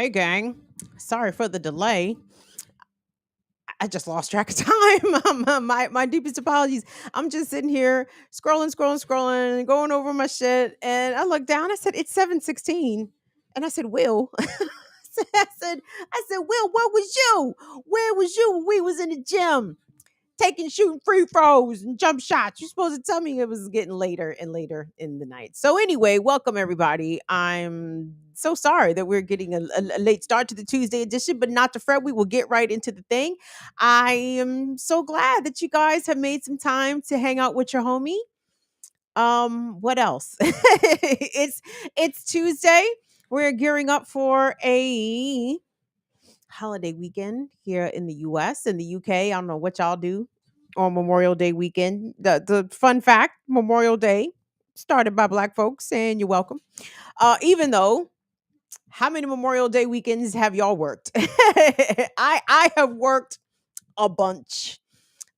Hey, gang. Sorry for the delay. I just lost track of time. My deepest apologies. I'm just sitting here scrolling, going over my shit, and I looked down. I said it's 7:16, and I said, "Will." I said, "Will, where was you? Where was you when we was in the gym?" Shooting free throws and jump shots. You're supposed to tell me it was getting later and later in the night. So anyway, welcome everybody. I'm so sorry that we're getting a late start to the Tuesday edition, but not to fret. We will get right into the thing. I am so glad that you guys have made some time to hang out with your homie. What else? It's Tuesday. We're gearing up for a holiday weekend here in the US and the UK. I don't know what y'all do on Memorial Day weekend. The fun fact, Memorial Day started by black folks, and you're welcome. Even though, how many Memorial Day weekends have y'all worked? I have worked a bunch.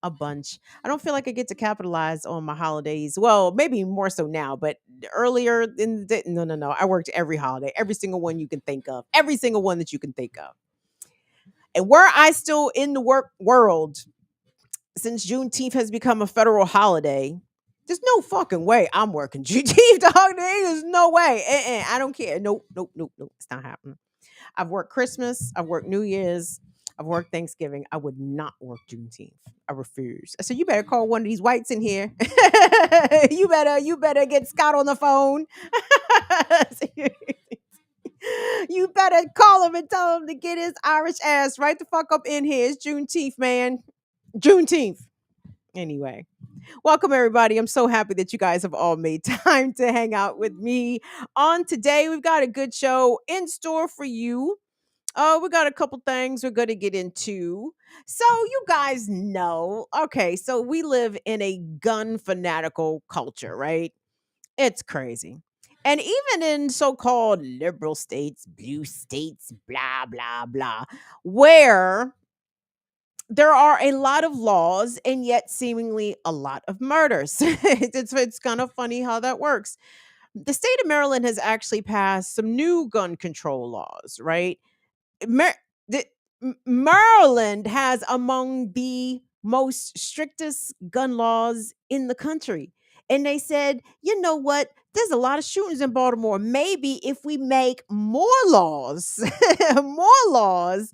A bunch. I don't feel like I get to capitalize on my holidays. Well, maybe more so now, but earlier in the day, no. I worked every holiday, every single one you can think of, every single one that you can think of. And were I still in the work world, since Juneteenth has become a federal holiday, there's no fucking way I'm working Juneteenth, dog. There's no way. I don't care. Nope. It's not happening. I've worked Christmas. I've worked New Year's. I've worked Thanksgiving. I would not work Juneteenth. I refuse. I said, you better call one of these whites in here. you better get Scott on the phone. You better call him and tell him to get his Irish ass right the fuck up in here. It's Juneteenth, man. Juneteenth. Anyway, welcome everybody. I'm so happy that you guys have all made time to hang out with me on today. We've got a good show in store for you. Oh, we got a couple things we're going to get into. So, you guys know, okay, so we live in a gun fanatical culture, right? It's crazy. And even in so called liberal states, blue states, blah, blah, blah, where there are a lot of laws and yet seemingly a lot of murders. It's kind of funny how that works. The state of Maryland has actually passed some new gun control laws, right? Mar- the, Maryland has among the most strictest gun laws in the country. And they said, you know what? There's a lot of shootings in Baltimore. Maybe if we make more laws, more laws,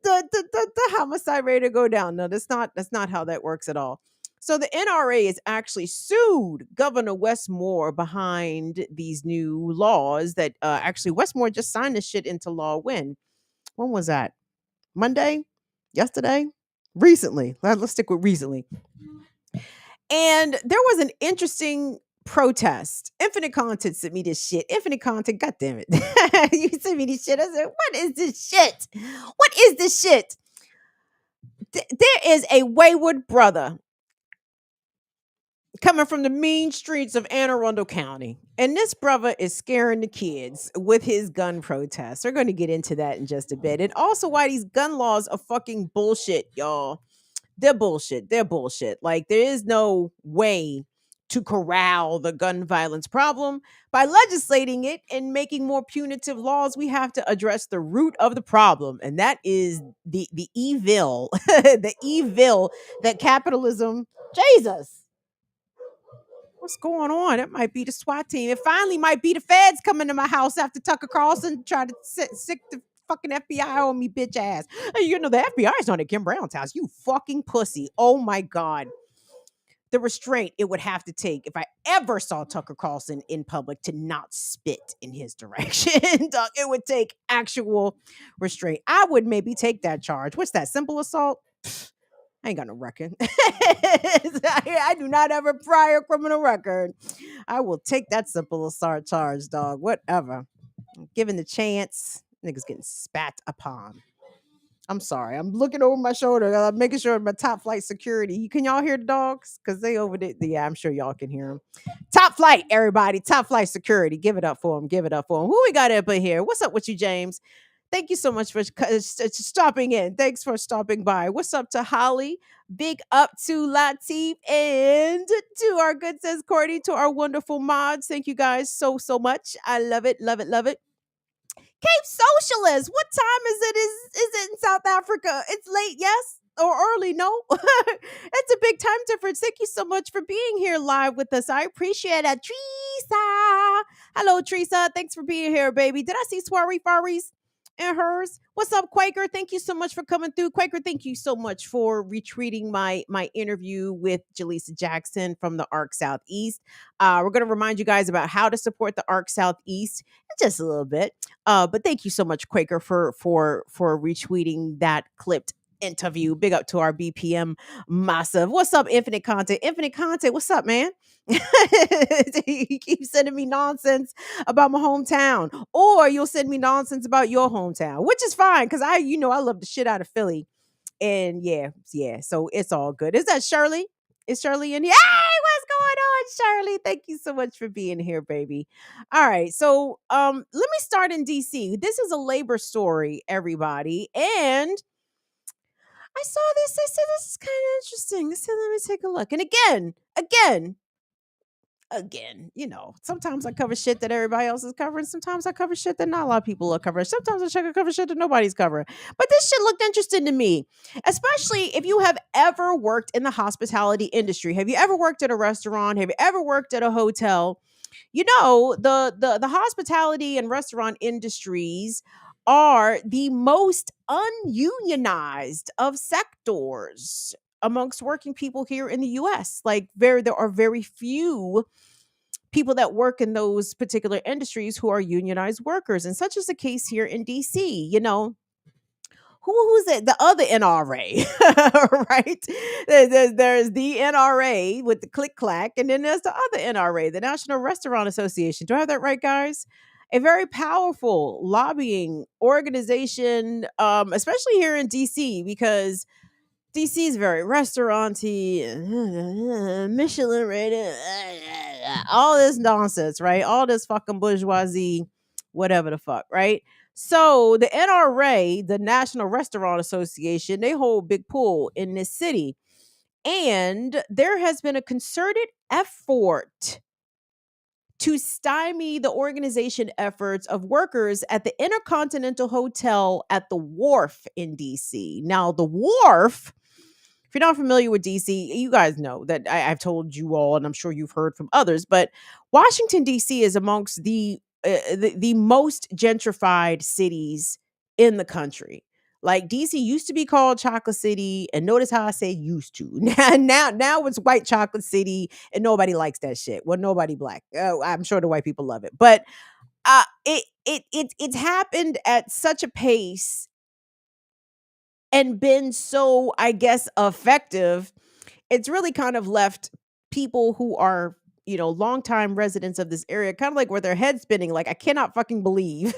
the homicide rate will go down. No, that's not how that works at all. So the NRA has actually sued Governor Westmore behind these new laws that actually Westmore just signed this shit into law when was that? Monday? Yesterday? Recently. Let's stick with recently. And there was an interesting protest. Infinite Content sent me this shit. Infinite Content, god damn it. You sent me this shit. I said, what is this shit? What is this shit? There is a wayward brother coming from the mean streets of Anne Arundel County. And this brother is scaring the kids with his gun protests. We're going to get into that in just a bit. And also why these gun laws are fucking bullshit, y'all. They're bullshit. They're bullshit. Like, there is no way to corral the gun violence problem. By legislating it and making more punitive laws, we have to address the root of the problem. And that is the evil, the evil that capitalism, Jesus. What's going on? It might be the SWAT team. It finally might be the feds coming to my house after Tucker Carlson tried to sick the fucking FBI on me, bitch ass. Hey, you know, the FBI is not at Kim Brown's house. You fucking pussy. Oh my God. The restraint it would have to take if I ever saw Tucker Carlson in public to not spit in his direction. Dog, it would take actual restraint. I would maybe take that charge. What's that? Simple assault? I ain't got no record. I do not have a prior criminal record. I will take that simple assault charge, dog. Whatever. Given the chance, niggas getting spat upon. I'm sorry. I'm looking over my shoulder, making sure my top flight security. Can y'all hear the dogs? Because they over there. Yeah, I'm sure y'all can hear them. Top flight, everybody. Top flight security. Give it up for them. Give it up for them. Who we got up in here? What's up with you, James? Thank you so much for stopping in. Thanks for stopping by. What's up to Holly? Big up to Latif and to our good sis Courtney, to our wonderful mods. Thank you guys so much. I love it, love it, love it. Cape Socialist. What time is it? Is it in South Africa? It's late, yes? Or early, no? It's a big time difference. Thank you so much for being here live with us. I appreciate it. Teresa. Hello, Teresa. Thanks for being here, baby. Did I see Swarry Faris and hers? What's up, Quaker? Thank you so much for coming through. Quaker, thank you so much for retweeting my interview with Jaleesa Jackson from the ARC Southeast. We're going to remind you guys about how to support the ARC Southeast in just a little bit. But thank you so much, Quaker, for retweeting that clipped interview. Big up to our BPM massive. What's up, Infinite Content? Infinite Content, what's up, man? You keep sending me nonsense about my hometown, or you'll send me nonsense about your hometown, which is fine because I love the shit out of Philly. And yeah, so it's all good. Is that Shirley? Is Shirley in here? Hey, what's going on, Shirley? Thank you so much for being here, baby. All right, so let me start in DC. This is a labor story, everybody, and I saw this. I said this is kind of interesting. I said, let me take a look. And again, sometimes I cover shit that everybody else is covering. Sometimes I cover shit that not a lot of people are covering. Sometimes I cover shit that nobody's covering. But this shit looked interesting to me, especially if you have ever worked in the hospitality industry. Have you ever worked at a restaurant? Have you ever worked at a hotel? The hospitality and restaurant industries are the most ununionized of sectors amongst working people here in the US. Like there are very few people that work in those particular industries who are unionized workers, and such is the case here in DC. Who's it? The other NRA, right? There's the NRA with the click clack, and then there's the other NRA, the National Restaurant Association. Do I have that right, guys? A very powerful lobbying organization, especially here in DC, because DC is very restauranty, Michelin rated, all this nonsense, right? All this fucking bourgeoisie, whatever the fuck, right? So the NRA, the National Restaurant Association, they hold big pull in this city. And there has been a concerted effort to stymie the organization efforts of workers at the Intercontinental Hotel at the Wharf in DC. Now, the Wharf, if you're not familiar with DC, you guys know that I've told you all, and I'm sure you've heard from others, but Washington, DC is amongst the most gentrified cities in the country. Like DC used to be called Chocolate City, and notice how I say used to. Now it's White Chocolate City, and nobody likes that shit. Well, nobody black. I'm sure the white people love it, but it's happened at such a pace and been so, I guess, effective. It's really kind of left people who are, longtime residents of this area, kind of like where their head spinning. Like, I cannot fucking believe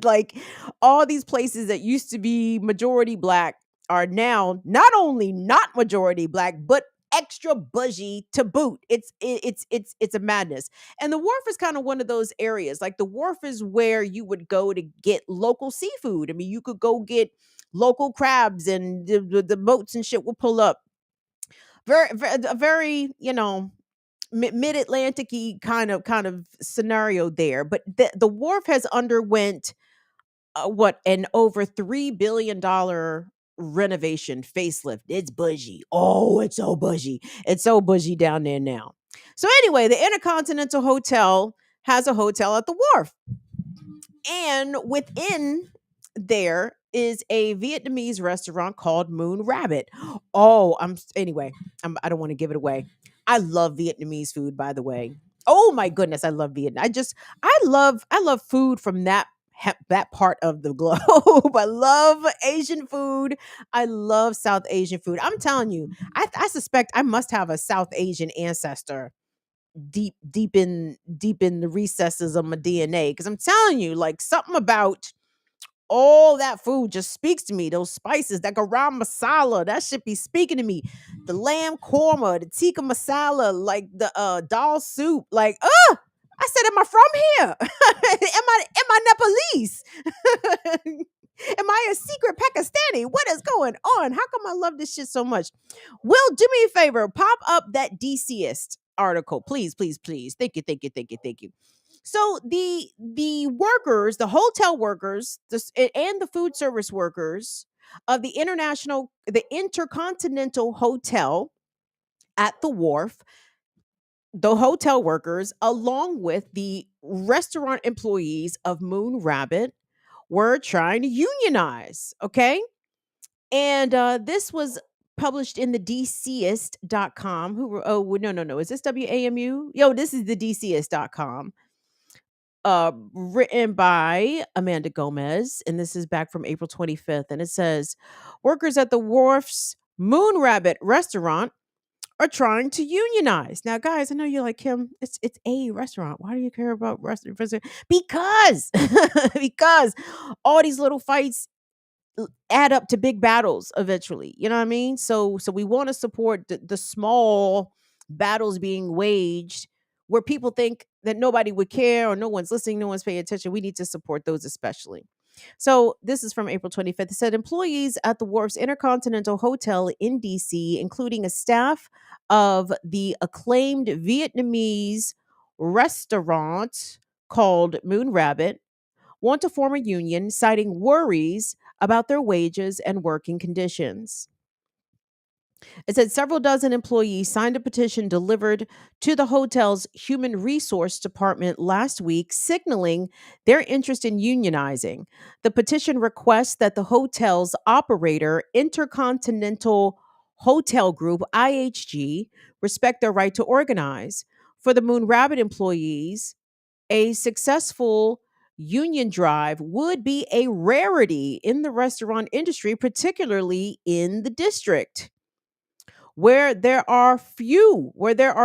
like all these places that used to be majority black are now not only not majority black, but extra bougie to boot. It's a madness. And the wharf is kind of one of those areas. Like the wharf is where you would go to get local seafood. I mean, you could go get local crabs, and the boats and shit will pull up. Very, mid-Atlantic-y kind of scenario there. But the wharf has underwent an over $3 billion renovation facelift. It's bougie. Oh, it's so bougie. It's so bougie down there now. So anyway, the Intercontinental Hotel has a hotel at the wharf. And within there is a Vietnamese restaurant called Moon Rabbit. Oh, I don't want to give it away. I love Vietnamese food, by the way. Oh my goodness, I love Vietnam. I love food from that part of the globe. I love Asian food. I love South Asian food. I'm telling you, I suspect I must have a South Asian ancestor deep in the recesses of my DNA, because I'm telling you, like, something about all that food just speaks to me. Those spices, that garam masala, that should be speaking to me. The lamb korma, the tikka masala, like the dal soup. Like, I said, am I from here? am I Nepalese? Am I a secret Pakistani? What is going on? How come I love this shit so much? Will, do me a favor, pop up that DCist article, please, please, please. Thank you, thank you, thank you, thank you. So the workers, the hotel workers, and the food service workers of the Intercontinental Hotel at the Wharf, the hotel workers, along with the restaurant employees of Moon Rabbit, were trying to unionize. Okay. And this was published in the DCist.com. No. Is this WAMU? Yo, this is the DCist.com. Written by Amanda Gomez. And this is back from April 25th. And it says workers at the Wharf's Moon Rabbit restaurant are trying to unionize. Now, guys, I know you're like, Kim, it's a restaurant. Why do you care about restaurant? Because because all these little fights add up to big battles eventually. You know what I mean? So we want to support the small battles being waged where people think that nobody would care or no one's listening, no one's paying attention. We need to support those especially. So this is from April 25th. It said employees at the Wharf's Intercontinental Hotel in DC, including a staff of the acclaimed Vietnamese restaurant called Moon Rabbit, want to form a union, citing worries about their wages and working conditions. It said several dozen employees signed a petition delivered to the hotel's human resource department last week, signaling their interest in unionizing. The petition requests that the hotel's operator, Intercontinental Hotel Group, IHG, respect their right to organize. For the Moon Rabbit employees, a successful union drive would be a rarity in the restaurant industry, particularly in the district where there are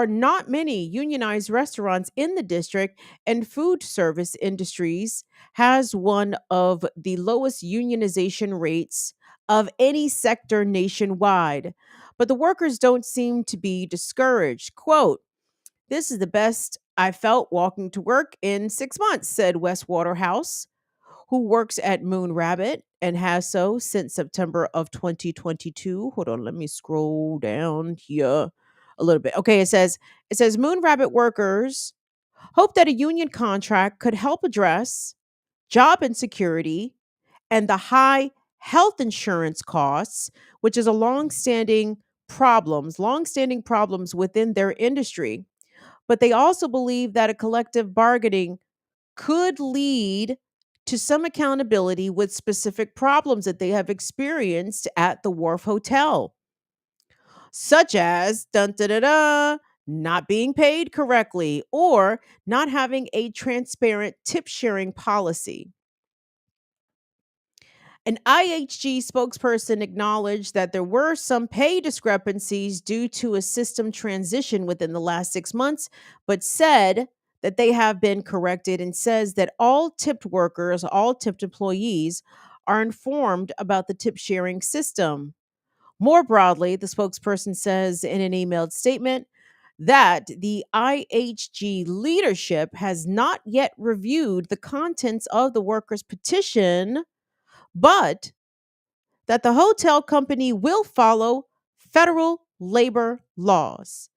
not many unionized restaurants in the district, and food service industries has one of the lowest unionization rates of any sector nationwide. But the workers don't seem to be discouraged. Quote, this is the best I felt walking to work in 6 months, said Wes Waterhouse, who works at Moon Rabbit and has so since September of 2022. Hold on, let me scroll down here a little bit. Okay, it says Moon Rabbit workers hope that a union contract could help address job insecurity and the high health insurance costs, which is a long-standing problems within their industry. But they also believe that a collective bargaining could lead to some accountability with specific problems that they have experienced at the Wharf Hotel, such as dun, da, da, da, not being paid correctly or not having a transparent tip sharing policy. An IHG spokesperson acknowledged that there were some pay discrepancies due to a system transition within the last 6 months, but said that they have been corrected and says that all tipped employees are informed about the tip sharing system. More broadly, the spokesperson says in an emailed statement that the IHG leadership has not yet reviewed the contents of the workers' petition, but that the hotel company will follow federal labor laws.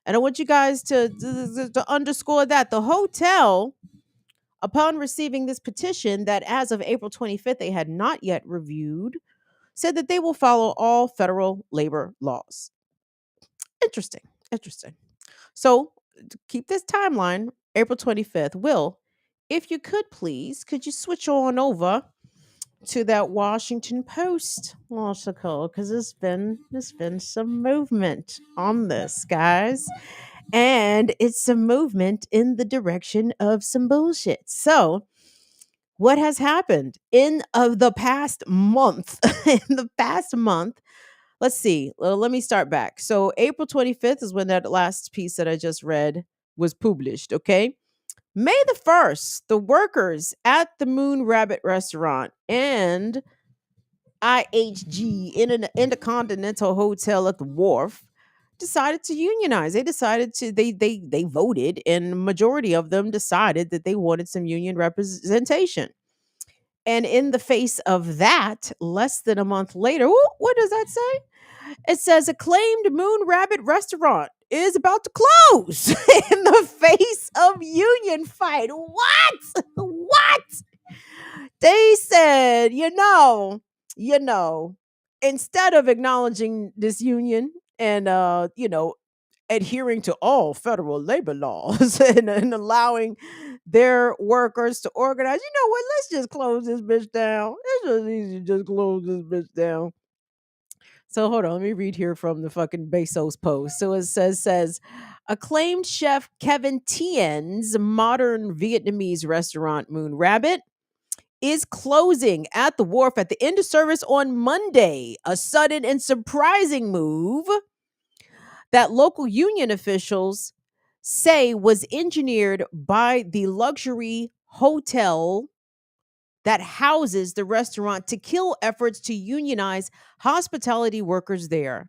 And I want you guys to underscore that the hotel, upon receiving this petition that as of April 25th, they had not yet reviewed, said that they will follow all federal labor laws. Interesting. Interesting. So to keep this timeline, April 25th. Will, if you could please, could you switch on over to that Washington Post article, because there's been some movement on this, guys, and it's a movement in the direction of some bullshit. So, what has happened in of the past month? In the past month, let's see. Well, let me start back. So, April 25th is when that last piece that I just read was published. Okay. May the 1st, the workers at the Moon Rabbit restaurant and IHG in an Intercontinental Hotel at the Wharf decided to unionize. They voted, and majority of them decided that they wanted some union representation. And in the face of that, less than a month later, what does that say? It says acclaimed Moon Rabbit restaurant is about to close in the face of union fight. What? What? They said, you know, instead of acknowledging this union and adhering to all federal labor laws and allowing their workers to organize, you know what? Let's just close this bitch down. It's just easy to just close this bitch down. So hold on, let me read here from the fucking Bezos post. So it says acclaimed chef Kevin Tien's modern Vietnamese restaurant Moon Rabbit is closing at the wharf at the end of service on Monday. A sudden and surprising move that local union officials say was engineered by the luxury hotel that houses the restaurant to kill efforts to unionize hospitality workers there.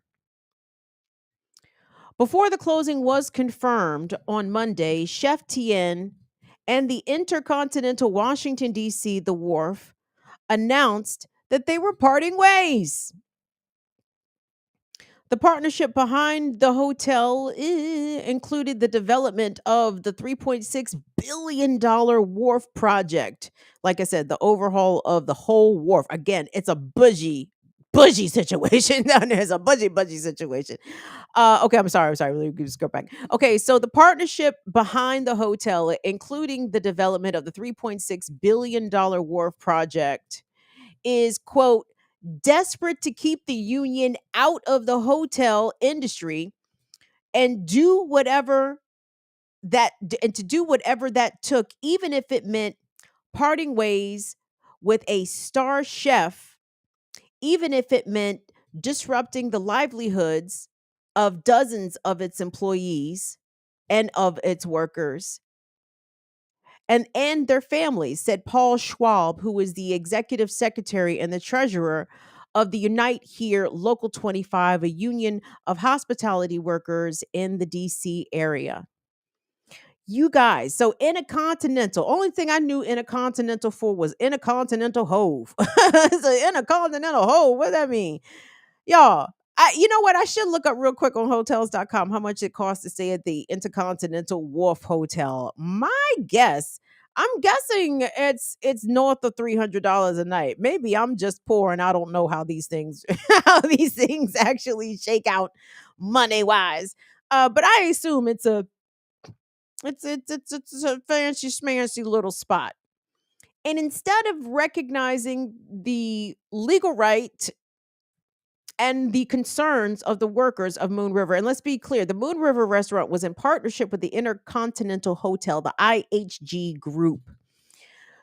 Before the closing was confirmed on Monday, Chef Tien and the Intercontinental Washington DC, the wharf, announced that they were parting ways. The partnership behind the hotel included the development of the $3.6 billion wharf project. Like I said, the overhaul of the whole wharf. Again, it's a bougie situation down there. It's a bougie situation. Okay, I'm sorry. Let me just go back. Okay, so the partnership behind the hotel, including the development of the $3.6 billion wharf project, is, quote, desperate to keep the union out of the hotel industry and do whatever and to do whatever that took, even if it meant parting ways with a star chef, even if it meant disrupting the livelihoods of dozens of its employees and of its workers and their families, said Paul Schwab, who is the executive secretary and the treasurer of the Unite Here Local 25, a union of hospitality workers in the DC area. You guys, so Intercontinental, only thing I knew Intercontinental for was Intercontinental Hove. So Intercontinental Hove, what does that mean? Y'all, you know what? I should look up real quick on hotels.com how much it costs to stay at the Intercontinental Wharf Hotel. My guess, I'm guessing it's north of $300 a night. Maybe I'm just poor and I don't know how these things how these things actually shake out money wise. But I assume it's a fancy schmancy little spot. And instead of recognizing the legal right and the concerns of the workers of Moon River. And let's be clear, the Moon River restaurant was in partnership with the Intercontinental Hotel, the IHG group.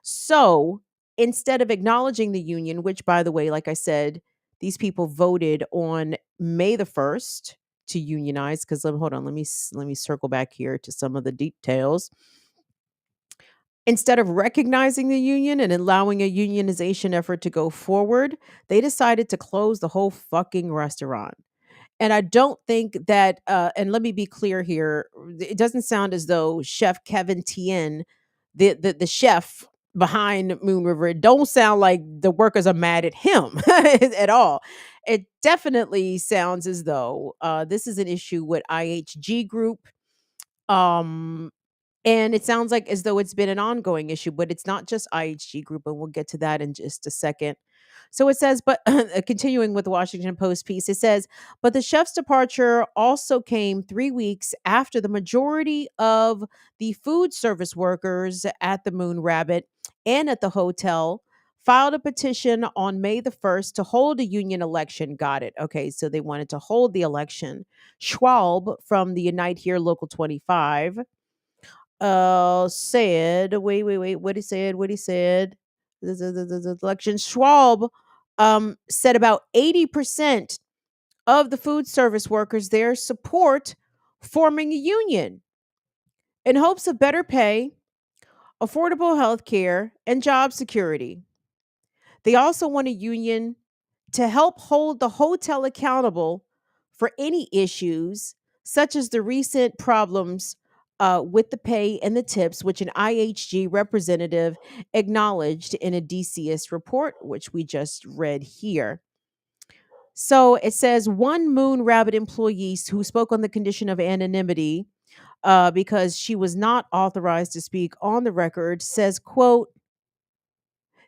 So instead of acknowledging the union, which, by the way, like I said, these people voted on May the 1st to unionize, because hold on, let me circle back here to some of the details. Instead of recognizing the union and allowing a unionization effort to go forward, they decided to close the whole fucking restaurant. And I don't think that, and let me be clear here, it doesn't sound as though Chef Kevin Tien, the chef behind Moon River, it don't sound like the workers are mad at him at all. It definitely sounds as though this is an issue with IHG Group. Um, and it sounds like as though it's been an ongoing issue, but it's not just IHG Group, and we'll get to that in just a second. So it says, but continuing with the Washington Post piece, it says, but the chef's departure also came 3 weeks after the majority of the food service workers at the Moon Rabbit and at the hotel filed a petition on May the 1st to hold a union election. Got it. Okay, so they wanted to hold the election. Schwab from the Unite Here Local 25 said, wait, what he said, the election. Schwab said about 80% of the food service workers there support forming a union in hopes of better pay, affordable health care, and job security. They also want a union to help hold the hotel accountable for any issues, such as the recent problems with the pay and the tips, which an IHG representative acknowledged in a DCS report, which we just read here. So it says one Moon Rabbit employee who spoke on the condition of anonymity because she was not authorized to speak on the record says, quote,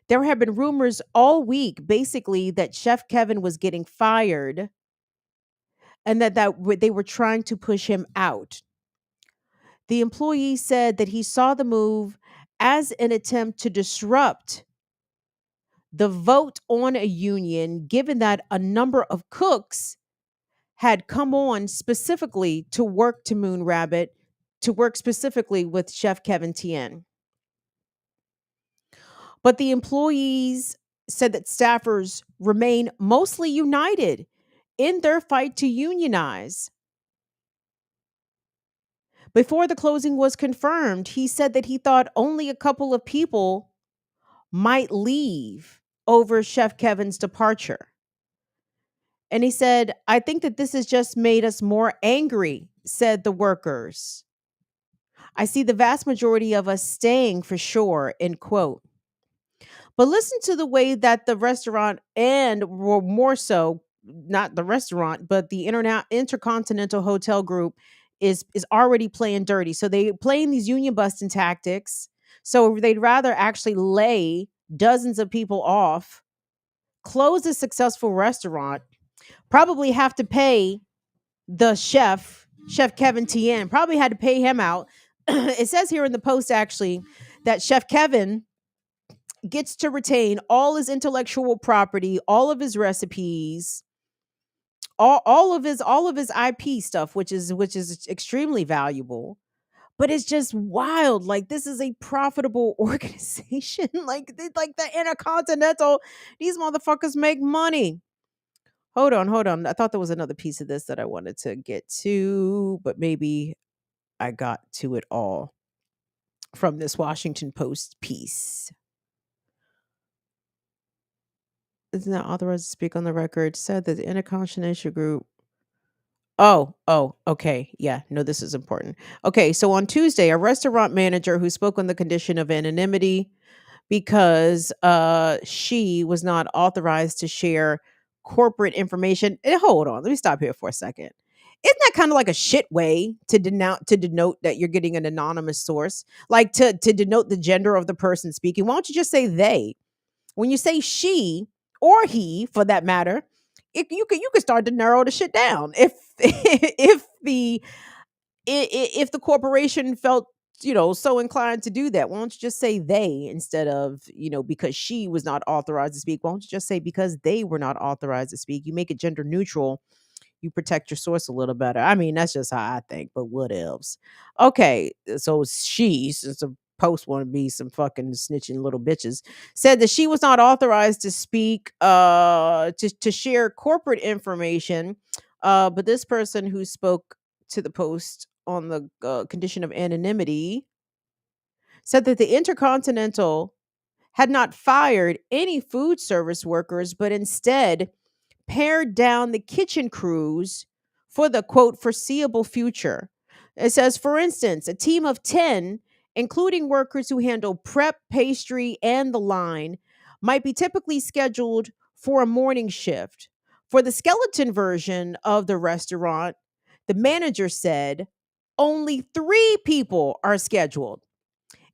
there have been rumors all week basically that Chef Kevin was getting fired and they were trying to push him out. The employee said that he saw the move as an attempt to disrupt the vote on a union, given that a number of cooks had come on specifically to work to Moon Rabbit, to work specifically with Chef Kevin Tien. But the employees said that staffers remain mostly united in their fight to unionize. Before the closing was confirmed, he said that he thought only a couple of people might leave over Chef Kevin's departure. And he said, I think that this has just made us more angry, said the workers. I see the vast majority of us staying for sure, end quote. But listen to the way that the restaurant and more so, not the restaurant, but the Intercontinental Hotel Group is already playing dirty. So they playing these union busting tactics. So they'd rather actually lay dozens of people off, close a successful restaurant, probably have to pay the Chef Kevin Tien, probably had to pay him out. It says here in the post actually that Chef Kevin gets to retain all his intellectual property, all of his recipes, all of his IP stuff, which is extremely valuable. But it's just wild. Like this is a profitable organization. Like the Intercontinental, these motherfuckers make money. Hold on. I thought there was another piece of this that I wanted to get to, but maybe I got to it all from this Washington Post piece. Is not authorized to speak on the record. Said that the Intercontinental Group. Okay. Yeah, no, this is important. Okay, so on Tuesday, a restaurant manager who spoke on the condition of anonymity because she was not authorized to share corporate information. Hold on, let me stop here for a second. Isn't that kind of like a shit way to denote that you're getting an anonymous source? Like to denote the gender of the person speaking. Why don't you just say they? When you say she or he, for that matter, you could start to narrow the shit down. If if the corporation felt so inclined to do that, why don't you just say they instead of because she was not authorized to speak? Why don't you just say because they were not authorized to speak? You make it gender neutral, you protect your source a little better. I mean, that's just how I think, but what else? Okay, so she, since the post want to be some fucking snitching little bitches, said that she was not authorized to speak, to share corporate information. But this person who spoke to the post on the condition of anonymity said that the Intercontinental had not fired any food service workers, but instead pared down the kitchen crews for the quote foreseeable future. It says, for instance, a team of 10, including workers who handle prep, pastry, and the line, might be typically scheduled for a morning shift. For the skeleton version of the restaurant, the manager said only 3 people are scheduled.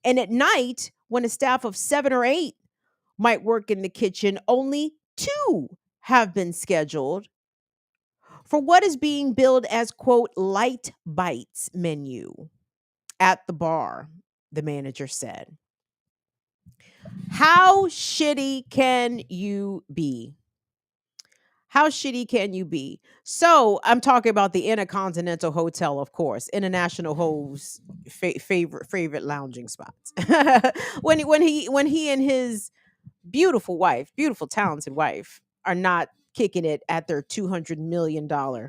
And at night, when a staff of 7 or 8 might work in the kitchen, only 2 have been scheduled for what is being billed as quote light bites menu at the bar, the manager said. How shitty can you be? How shitty can you be? So I'm talking about the Intercontinental Hotel, of course, International Ho's favorite lounging spots. when he and his beautiful talented wife are not kicking it at their $200 million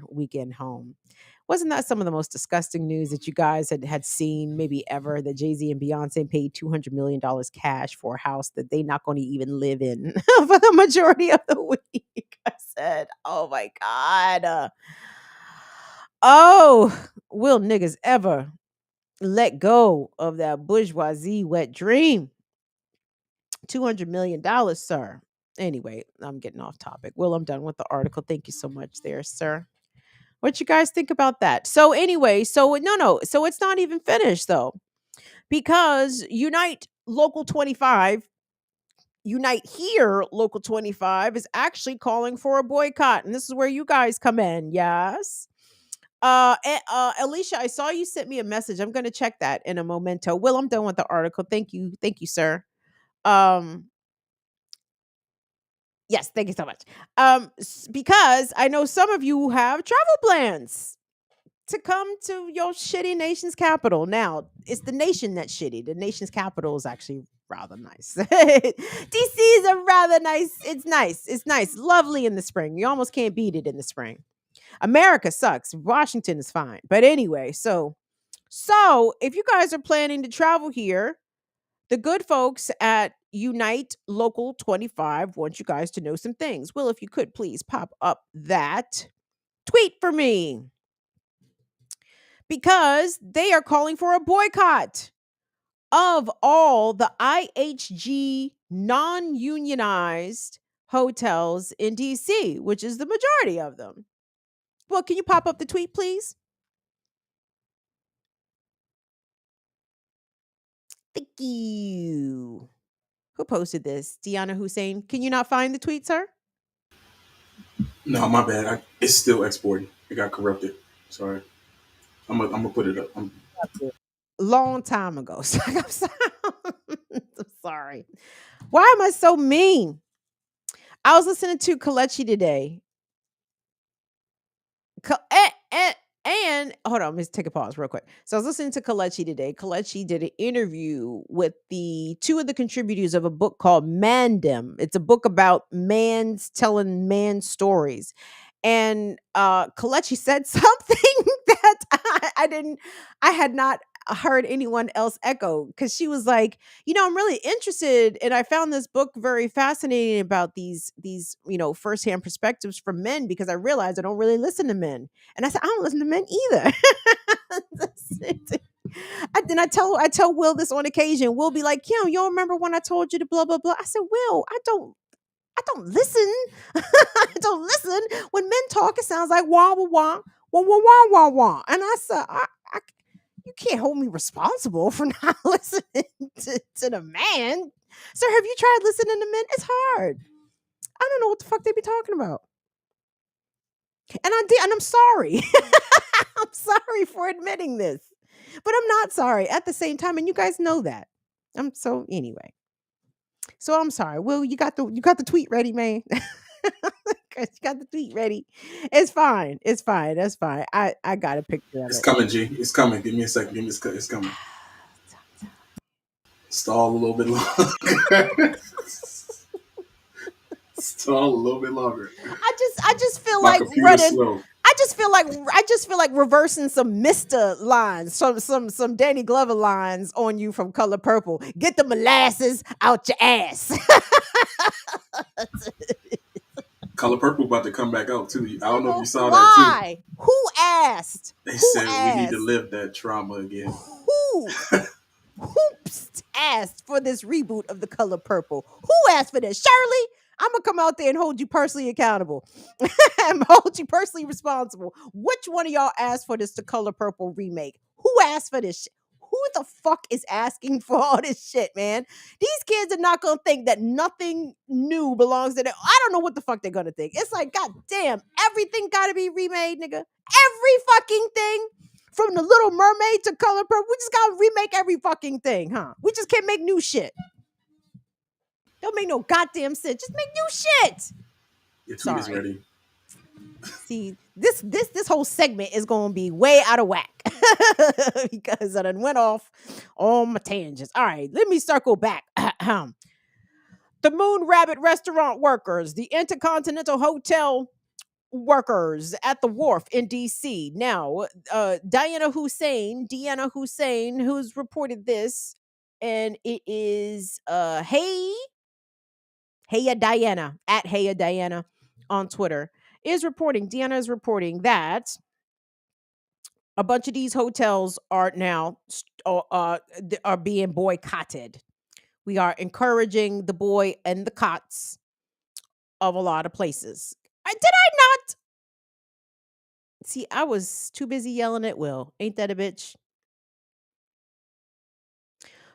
weekend home. Wasn't that some of the most disgusting news that you guys had seen maybe ever, that Jay-Z and Beyonce paid $200 million cash for a house that they not going to even live in for the majority of the week? I said, oh my God. Oh, will niggas ever let go of that bourgeoisie wet dream? $200 million, sir. Anyway, I'm getting off topic. Well, I'm done with the article. Thank you so much there, sir. What you guys think about that? So anyway, so no, so it's not even finished though, because Unite Local 25, Unite Here Local 25 is actually calling for a boycott, and this is where you guys come in. Yes. Alicia, I saw you sent me a message. I'm going to check that in a momento. Will, I'm done with the article. Thank you, sir. Um, yes, thank you so much. Because I know some of you have travel plans to come to your shitty nation's capital. Now, it's the nation that's shitty. The nation's capital is actually rather nice. DC is a rather nice. It's nice. It's nice. Lovely in the spring. You almost can't beat it in the spring. America sucks. Washington is fine. But anyway, so if you guys are planning to travel here, the good folks at Unite Local 25 want you guys to know some things. Well, if you could please pop up that tweet for me, because they are calling for a boycott of all the IHG non-unionized hotels in DC, which is the majority of them. Well, can you pop up the tweet, please? Thank you. Who posted this? Deanna Hussein. Can you not find the tweet, sir? No, my bad. It's still exporting. It got corrupted. Sorry. I'm gonna put it up. Long time ago. I'm sorry. I'm sorry. Why am I so mean? I was listening to Kalechi today. And hold on, let's take a pause real quick. So I was listening to Kalechi today. Kalechi did an interview with the two of the contributors of a book called Mandem. It's a book about man's telling man stories. And Kalechi said something that I had not heard anyone else echo, because she was like, I'm really interested, and I found this book very fascinating about these firsthand perspectives from men, because I realized I don't really listen to men. And I said, I don't listen to men either. I tell Will this on occasion. Will be like, you don't remember when I told you to blah blah blah. I said, Will, I don't listen. I don't listen. When men talk, it sounds like wah wah wah wah wah wah wah wah. And I said, you can't hold me responsible for not listening to the man. Sir, have you tried listening to men? It's hard. I don't know what the fuck they be talking about. And I did, and I'm sorry. I'm sorry for admitting this. But I'm not sorry at the same time, and you guys know that. So anyway. So I'm sorry. Will, you got the tweet ready, man? You got the tweet ready. It's fine. It's fine. That's fine. I got a picture of It's it. coming, G. It's coming. Give me a second. Give me a second. It's coming. Stall a little bit longer. Stall a little bit longer. I just feel My like computer's running. slow. I just feel like reversing some Mister lines, some Danny Glover lines on you from Color Purple. Get the molasses out your ass. Color Purple about to come back out too. I don't know if you saw that too. Why? Who asked? They Who said we need to asked? live that trauma again. Who? Who asked for this reboot of The Color Purple? Who asked for this? Shirley, I'm gonna come out there and hold you personally accountable. And hold you personally responsible. Which one of y'all asked for this The Color Purple remake? Who asked for this shit? Who the fuck is asking for all this shit, man? These kids are not gonna think that nothing new belongs to them. I don't know what the fuck they're gonna think. It's like, god damn, everything gotta be remade, nigga. Every fucking thing. From the Little Mermaid to Color Purple, we just gotta remake every fucking thing, huh? We just can't make new shit. Don't make no goddamn sense. Just make new shit. Your tweet is Sorry. ready. See, this whole segment is gonna be way out of whack because I done went off on my tangents. All right, let me circle back. The Moon Rabbit restaurant workers, the Intercontinental Hotel workers at the wharf in DC. Now, Deanna Hussein, who's reported this, and it is Heya Diana at Heya Diana on Twitter is reporting. Deanna is reporting that a bunch of these hotels are now are being boycotted. We are encouraging the boy and the cots of a lot of places. Did I not? See, I was too busy yelling at Will. Ain't that a bitch?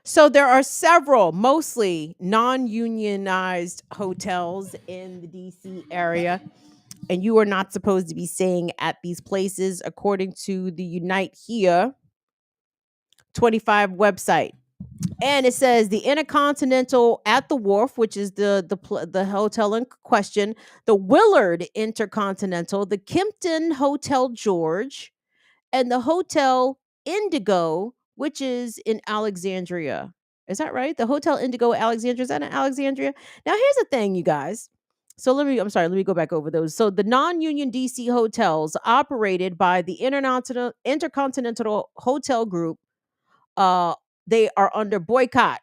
So there are several, mostly non-unionized hotels in the DC area, and you are not supposed to be staying at these places according to the Unite Here 25 website. And it says the Intercontinental at the Wharf, which is the hotel in question, the Willard Intercontinental, the Kimpton Hotel George, and the Hotel Indigo, which is in Alexandria. Is that right? The Hotel Indigo Alexandria, is that in Alexandria? Now here's the thing, you guys. So let me go back over those. So the non-union DC hotels operated by the Intercontinental Hotel Group, uh, they are under boycott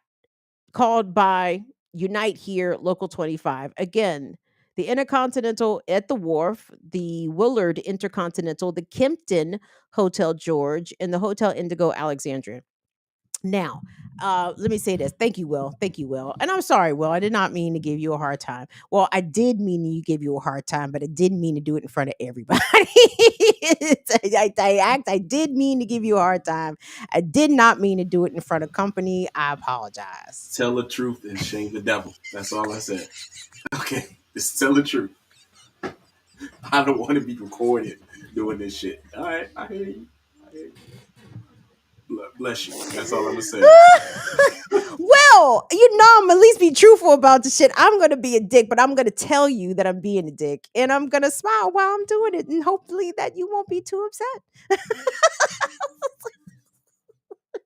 called by Unite Here Local 25. Again, the Intercontinental at the Wharf, the Willard Intercontinental, the Kimpton Hotel George, and the Hotel Indigo Alexandria. Now, let me say this. Thank you, Will. Thank you, Will. And I'm sorry, Will. I did not mean to give you a hard time. Well, I did mean to give you a hard time, but I didn't mean to do it in front of everybody. I did mean to give you a hard time. I did not mean to do it in front of company. I apologize. Tell the truth and shame the devil. That's all I said. Okay, just tell the truth. I don't want to be recorded doing this shit. All right, I hear you. I hear you. Bless you. That's all I'm gonna say. Well, you know, I'm at least be truthful about the shit. I'm gonna be a dick, but I'm gonna tell you that I'm being a dick, and I'm gonna smile while I'm doing it, and hopefully that you won't be too upset.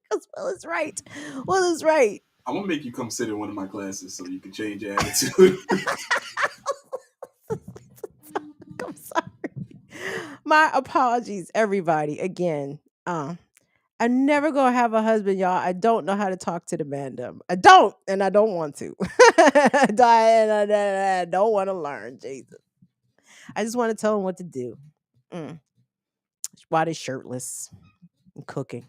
Because Will is right. Will is right. I'm gonna make you come sit in one of my classes so you can change your attitude. I'm sorry. My apologies, everybody. Again, I'm never gonna have a husband, y'all. I don't know how to talk to the mandem. I don't, and I don't want to. I don't want to learn, Jesus. I just want to tell him what to do. Mm. Why they shirtless and cooking.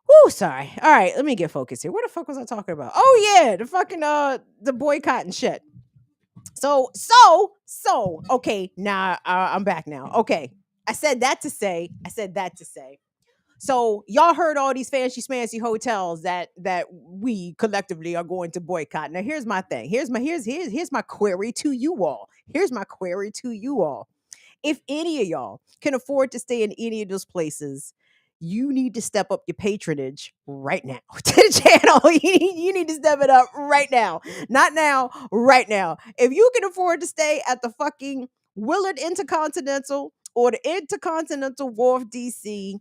Whoo, sorry. All right, let me get focused here. What the fuck was I talking about? Oh yeah, the fucking the boycott and shit. So okay, now I'm back now. Okay. I said that to say. So y'all heard all these fancy smancy hotels that we collectively are going to boycott. Now here's my thing. Here's my query to you all. If any of y'all can afford to stay in any of those places, you need to step up your patronage right now to the channel. You need to step it up right now. Not now, right now. If you can afford to stay at the fucking Willard Intercontinental or the Intercontinental Wharf DC,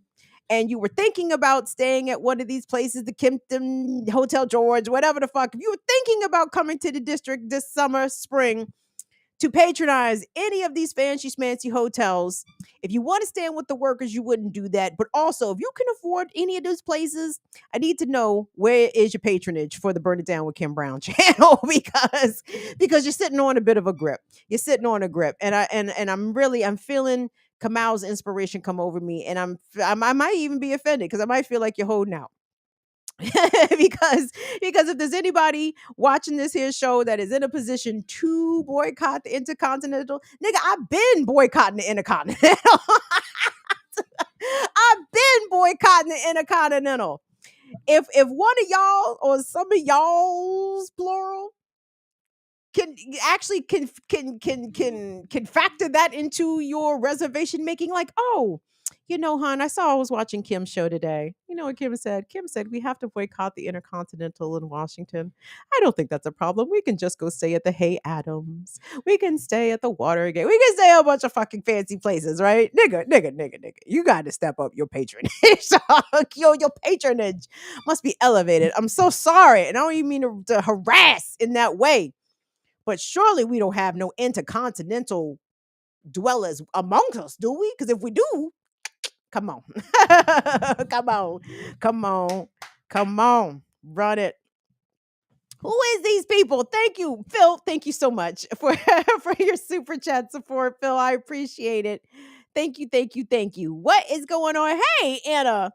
and you were thinking about staying at one of these places, the Kimpton Hotel George, whatever the fuck, if you were thinking about coming to the district this summer, spring, to patronize any of these fancy schmancy hotels. If you want to stand with the workers, you wouldn't do that. But also, if you can afford any of those places, I need to know where is your patronage for the Burn It Down with Kim Brown channel because you're sitting on a bit of a grip. You're sitting on a grip, and I'm feeling Kamal's inspiration come over me, and I might even be offended because I might feel like you're holding out. because if there's anybody watching this here show that is in a position to boycott the Intercontinental, nigga, I've been boycotting the Intercontinental. I've been boycotting the Intercontinental. If one of y'all or some of y'all's plural can actually can factor that into your reservation making, like, oh, you know, hon, I was watching Kim's show today. You know what Kim said? Kim said we have to boycott the Intercontinental in Washington. I don't think that's a problem. We can just go stay at the Hay Adams. We can stay at the Watergate. We can stay at a bunch of fucking fancy places, right? Nigga. You got to step up your patronage. Your patronage must be elevated. I'm so sorry. And I don't even mean to harass in that way. But surely we don't have no intercontinental dwellers among us, do we? Because if we do, come on. Come on. Run it. Who is these people? Thank you, Phil. Thank you so much for, for your super chat support, Phil. I appreciate it. Thank you. What is going on? Hey, Anna.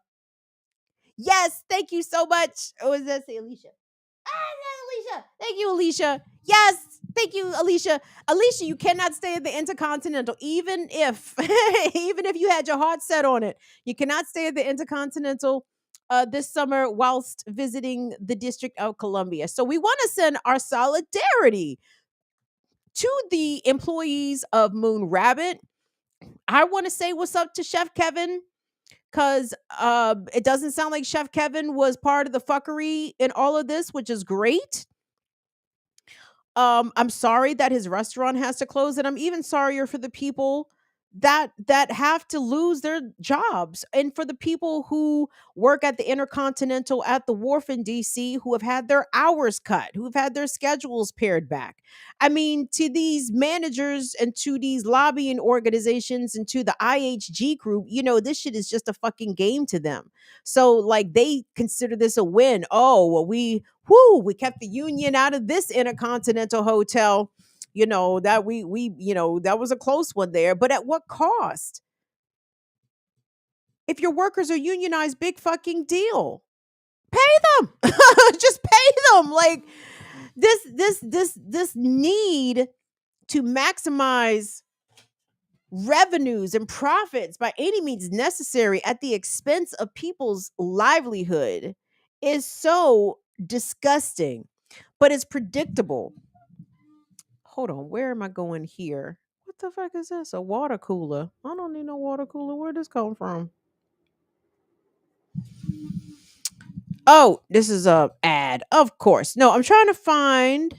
Yes, thank you so much. Oh, is that say Alicia? Ah, no, Alicia. Thank you, Alicia. Yes. Thank you, Alicia. Alicia, you cannot stay at the Intercontinental, even if even if you had your heart set on it. You cannot stay at the Intercontinental this summer whilst visiting the District of Columbia. So we want to send our solidarity to the employees of Moon Rabbit. I want to say what's up to Chef Kevin because it doesn't sound like Chef Kevin was part of the fuckery in all of this, which is great. I'm sorry that his restaurant has to close, and I'm even sorrier for the people that have to lose their jobs, and for the people who work at the Intercontinental at the wharf in DC who have had their hours cut, who have had their schedules pared back. I mean, to these managers and to these lobbying organizations and to the IHG group, this shit is just a fucking game to them. So like they consider this a win. Oh, well, we kept the union out of this Intercontinental Hotel. That that was a close one there, but at what cost? If your workers are unionized, big fucking deal. Pay them. Just pay them. Like this need to maximize revenues and profits by any means necessary at the expense of people's livelihood is so disgusting, but it's predictable. Hold on, where am I going here? What the fuck is this? A water cooler? I don't need no water cooler. Where'd this come from? Oh, this is a ad. Of course. No, I'm trying to find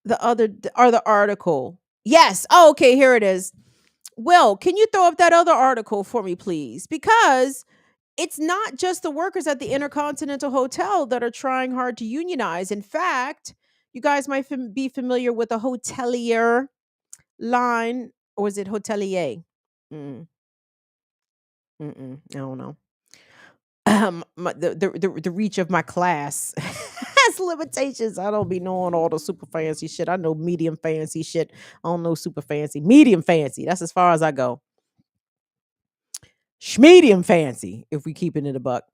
the article. Yes. Oh, okay, here it is. Will, can you throw up that other article for me, please? Because it's not just the workers at the Intercontinental Hotel that are trying hard to unionize. In fact, you guys might be familiar with a Hotelier line, or is it Hotelier? Mm, I don't know. The reach of my class has limitations. I don't be knowing all the super fancy shit. I know medium fancy shit. I don't know super fancy. Medium fancy. That's as far as I go. Schmedium fancy, if we keep it in a buck.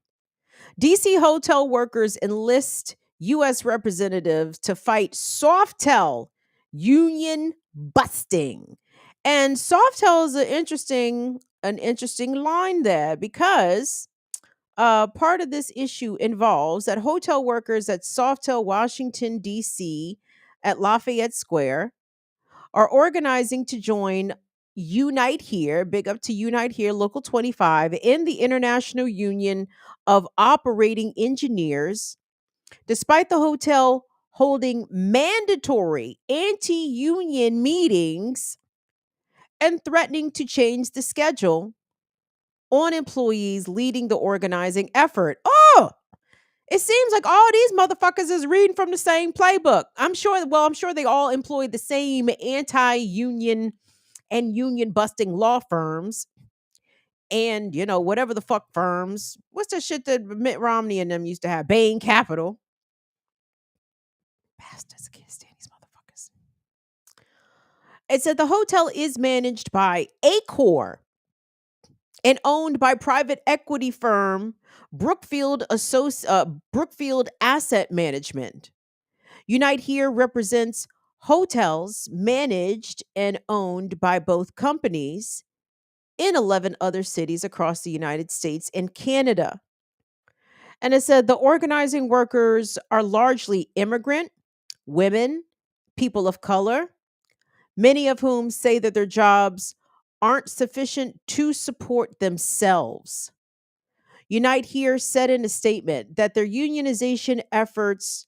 DC hotel workers enlist U.S. representatives to fight Softel union busting. And Softel is an interesting line there because part of this issue involves that hotel workers at Softel, Washington, D.C., at Lafayette Square, are organizing to join Unite Here, big up to Unite Here, Local 25, in the International Union of Operating Engineers, despite the hotel holding mandatory anti union meetings and threatening to change the schedule on employees leading the organizing effort. Oh, it seems like all these motherfuckers is reading from the same playbook. I'm sure they all employ the same anti-union and union busting law firms and, whatever the fuck firms. What's the shit that Mitt Romney and them used to have? Bain Capital. Bastards, I can't stand these motherfuckers. It said the hotel is managed by Acor and owned by private equity firm Brookfield Asset Management. Unite Here represents hotels managed and owned by both companies in 11 other cities across the United States and Canada. And it said the organizing workers are largely immigrant, women, people of color, many of whom say that their jobs aren't sufficient to support themselves. Unite Here said in a statement that their unionization efforts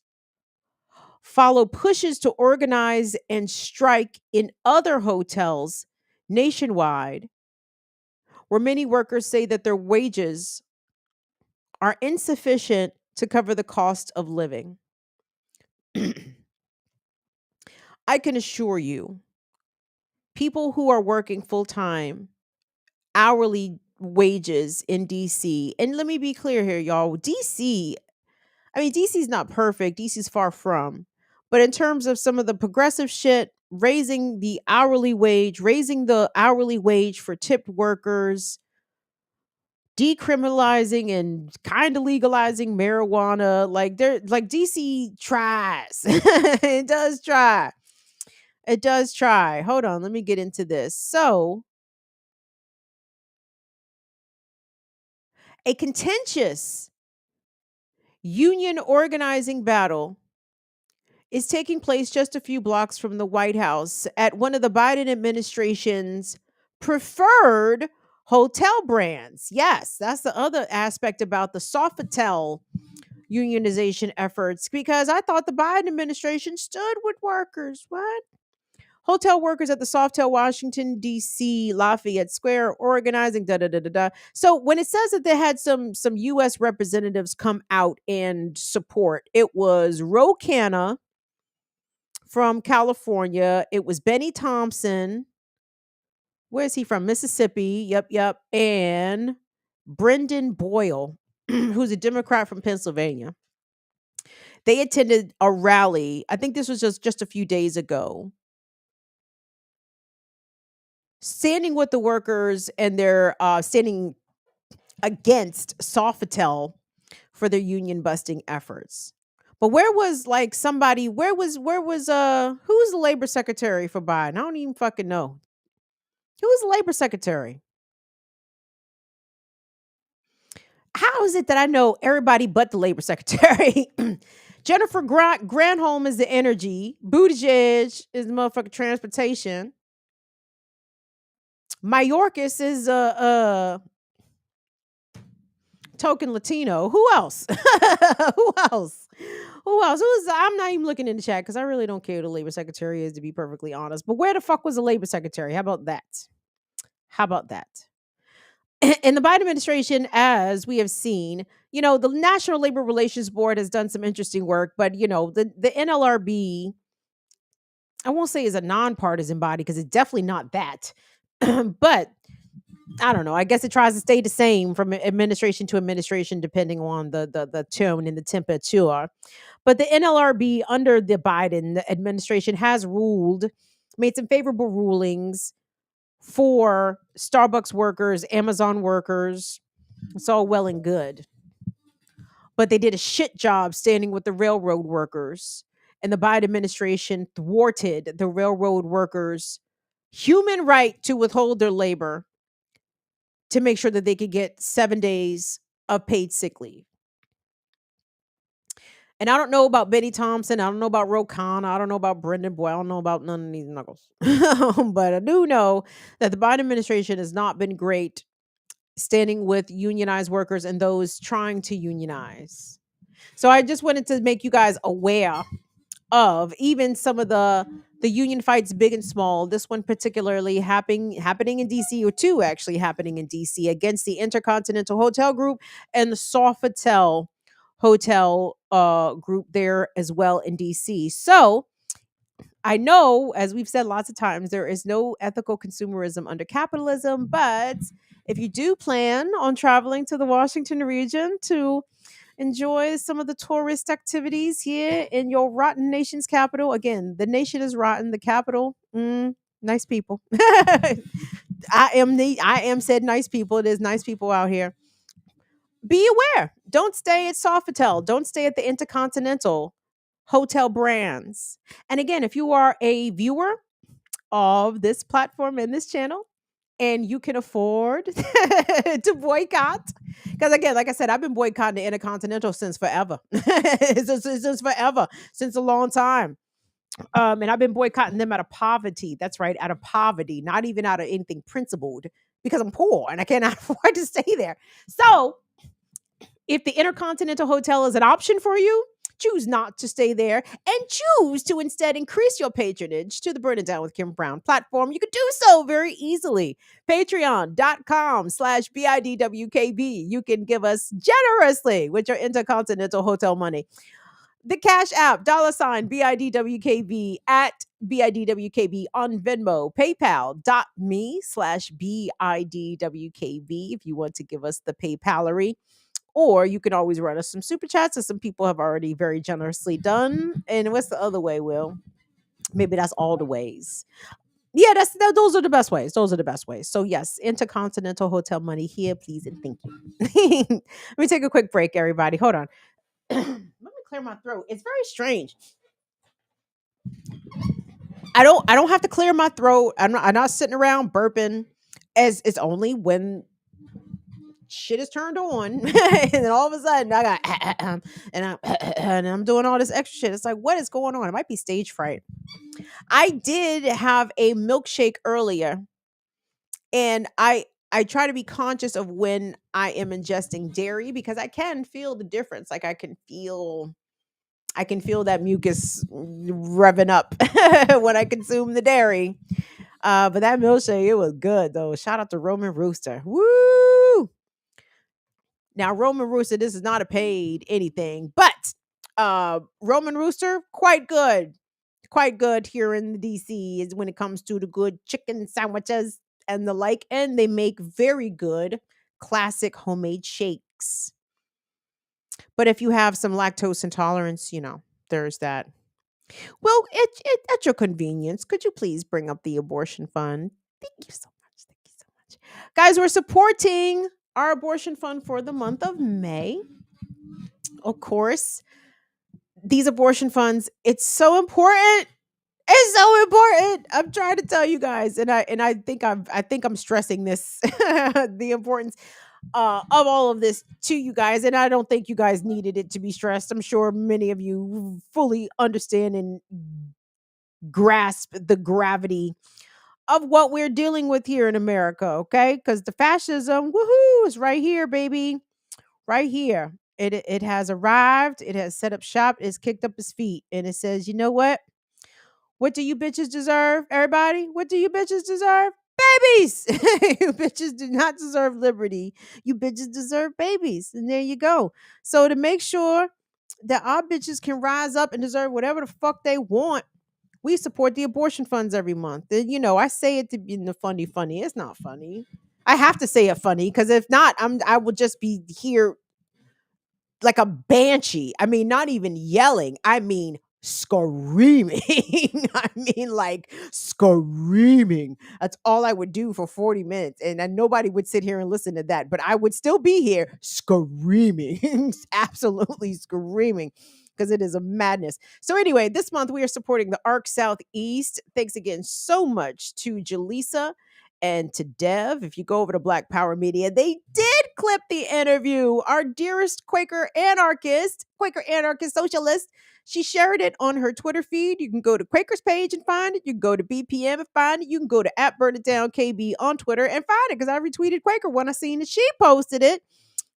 follow pushes to organize and strike in other hotels nationwide, where many workers say that their wages are insufficient to cover the cost of living. I can assure you, people who are working full time, hourly wages in DC, and let me be clear here, y'all, DC's not perfect. DC's far from. But in terms of some of the progressive shit, raising the hourly wage for tipped workers, decriminalizing and kind of legalizing marijuana. Like they're like DC tries. It does try. It does try. Hold on, let me get into this. So, a contentious union organizing battle is taking place just a few blocks from the White House at one of the Biden administration's preferred hotel brands. Yes, that's the other aspect about the Sofitel unionization efforts, because I thought the Biden administration stood with workers. What? Hotel workers at the Softel, Washington, D.C., Lafayette Square, organizing, da da da da da. So when it says that they had some U.S. representatives come out and support, it was Ro Khanna from California. It was Benny Thompson. Where is he from? Mississippi. Yep, yep. And Brendan Boyle, who's a Democrat from Pennsylvania. They attended a rally. I think this was just a few days ago, standing with the workers, and they're standing against Sofitel for their union busting efforts. But where was like somebody? Where was who was the labor secretary for Biden? I don't even fucking know. Who was the labor secretary? How is it that I know everybody but the labor secretary? Jennifer Granholm is the energy. Buttigieg is the motherfucking transportation. Mayorkas is token Latino. Who else? Who else? Who else? Who's I'm not even looking in the chat because I really don't care who the labor secretary is, to be perfectly honest. But where the fuck was the labor secretary? How about that? How about that? In the Biden administration, as we have seen, the National Labor Relations Board has done some interesting work, but the NLRB, I won't say is a nonpartisan body because it's definitely not that. But I don't know. I guess it tries to stay the same from administration to administration, depending on the tone and the temperature. But the NLRB under the Biden administration has made some favorable rulings for Starbucks workers, Amazon workers. It's all well and good. But they did a shit job standing with the railroad workers. And the Biden administration thwarted the railroad workers' human right to withhold their labor to make sure that they could get 7 days of paid sick leave. And I don't know about Betty Thompson. I don't know about Ro Khanna. I don't know about Brendan Boyle. I don't know about none of these knuckles. But I do know that the Biden administration has not been great standing with unionized workers and those trying to unionize. So I just wanted to make you guys aware of even some of the union fights, big and small. This one particularly happening in DC, or two actually happening in DC, against the Intercontinental Hotel Group and the Sofitel Hotel group there as well in DC. So I know, as we've said lots of times, there is no ethical consumerism under capitalism. But if you do plan on traveling to the Washington region to enjoy some of the tourist activities here in your rotten nation's capital, again, the nation is rotten, the capital, nice people. I am said nice people. It is nice people out here. Be aware. Don't stay at Sofitel. Don't stay at the Intercontinental Hotel brands. And again, if you are a viewer of this platform and this channel, and you can afford to boycott, because again, like I said, I've been boycotting the Intercontinental since forever. Since forever, since a long time. And I've been boycotting them out of poverty. That's right, out of poverty, not even out of anything principled, because I'm poor and I cannot afford to stay there. So if the Intercontinental Hotel is an option for you, choose not to stay there and choose to instead increase your patronage to the Burn It Down with Kim Brown platform. You can do so very easily. Patreon.com/BIDWKB. You can give us generously with your Intercontinental Hotel money. The Cash App, $BIDWKB, at BIDWKB on Venmo, PayPal.me/BIDWKB if you want to give us the PayPalery. Or you can always run us some super chats, as some people have already very generously done. And what's the other way, Will? Maybe that's all the ways. Yeah, those are the best ways. Those are the best ways. So yes, Intercontinental Hotel money here, please and thank you. Let me take a quick break, everybody. Hold on. Let me clear my throat. It's very strange. I don't have to clear my throat. I'm not sitting around burping. As it's only when shit is turned on, and then all of a sudden I got and I'm doing all this extra shit. It's like, what is going on? It might be stage fright. I did have a milkshake earlier, and I try to be conscious of when I am ingesting dairy because I can feel the difference. Like I can feel that mucus revving up when I consume the dairy. But that milkshake, it was good though. Shout out to Roman Rooster. Woo! Now, Roman Rooster, this is not a paid anything, but Roman Rooster, quite good here in the DC is when it comes to the good chicken sandwiches and the like, and they make very good classic homemade shakes. But if you have some lactose intolerance, there's that. Well, at your convenience, could you please bring up the abortion fund? Thank you so much. Thank you so much. Guys, we're supporting our abortion fund for the month of May. Of course, these abortion funds, it's so important. It's so important. I'm trying to tell you guys, and I think I'm stressing this the importance of all of this to you guys, and I don't think you guys needed it to be stressed. I'm sure many of you fully understand and grasp the gravity of what we're dealing with here in America, okay? Because the fascism, woohoo, is right here, baby, right here. It has arrived. It has set up shop. It's kicked up its feet, and it says, you know what? What do you bitches deserve, everybody? What do you bitches deserve? Babies! You bitches do not deserve liberty. You bitches deserve babies. And there you go. So to make sure that our bitches can rise up and deserve whatever the fuck they want, we support the abortion funds every month. And I say it to be in the funny. It's not funny. I have to say it funny because if not, I will just be here like a banshee. I mean, not even yelling. I mean, screaming. I mean, like screaming. That's all I would do for 40 minutes. And then nobody would sit here and listen to that. But I would still be here screaming, absolutely screaming. Because it is a madness. So, anyway, this month we are supporting the ARC Southeast. Thanks again so much to Jaleesa and to Dev. If you go over to Black Power Media, they did clip the interview. Our dearest Quaker anarchist socialist, she shared it on her Twitter feed. You can go to Quaker's page and find it. You can go to BPM and find it. You can go to @BurnItDownKB on Twitter and find it because I retweeted Quaker when I seen that she posted it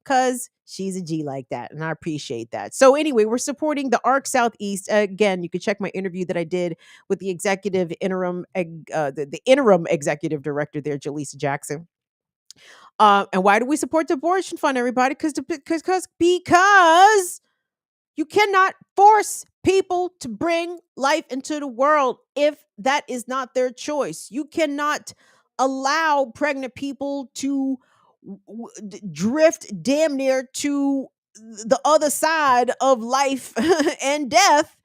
because she's a G like that, and I appreciate that. So anyway, we're supporting the ARC Southeast. Again, you can check my interview that I did with the the interim executive director there, Jaleesa Jackson. And why do we support the abortion fund, everybody? Because you cannot force people to bring life into the world if that is not their choice. You cannot allow pregnant people to drift damn near to the other side of life and death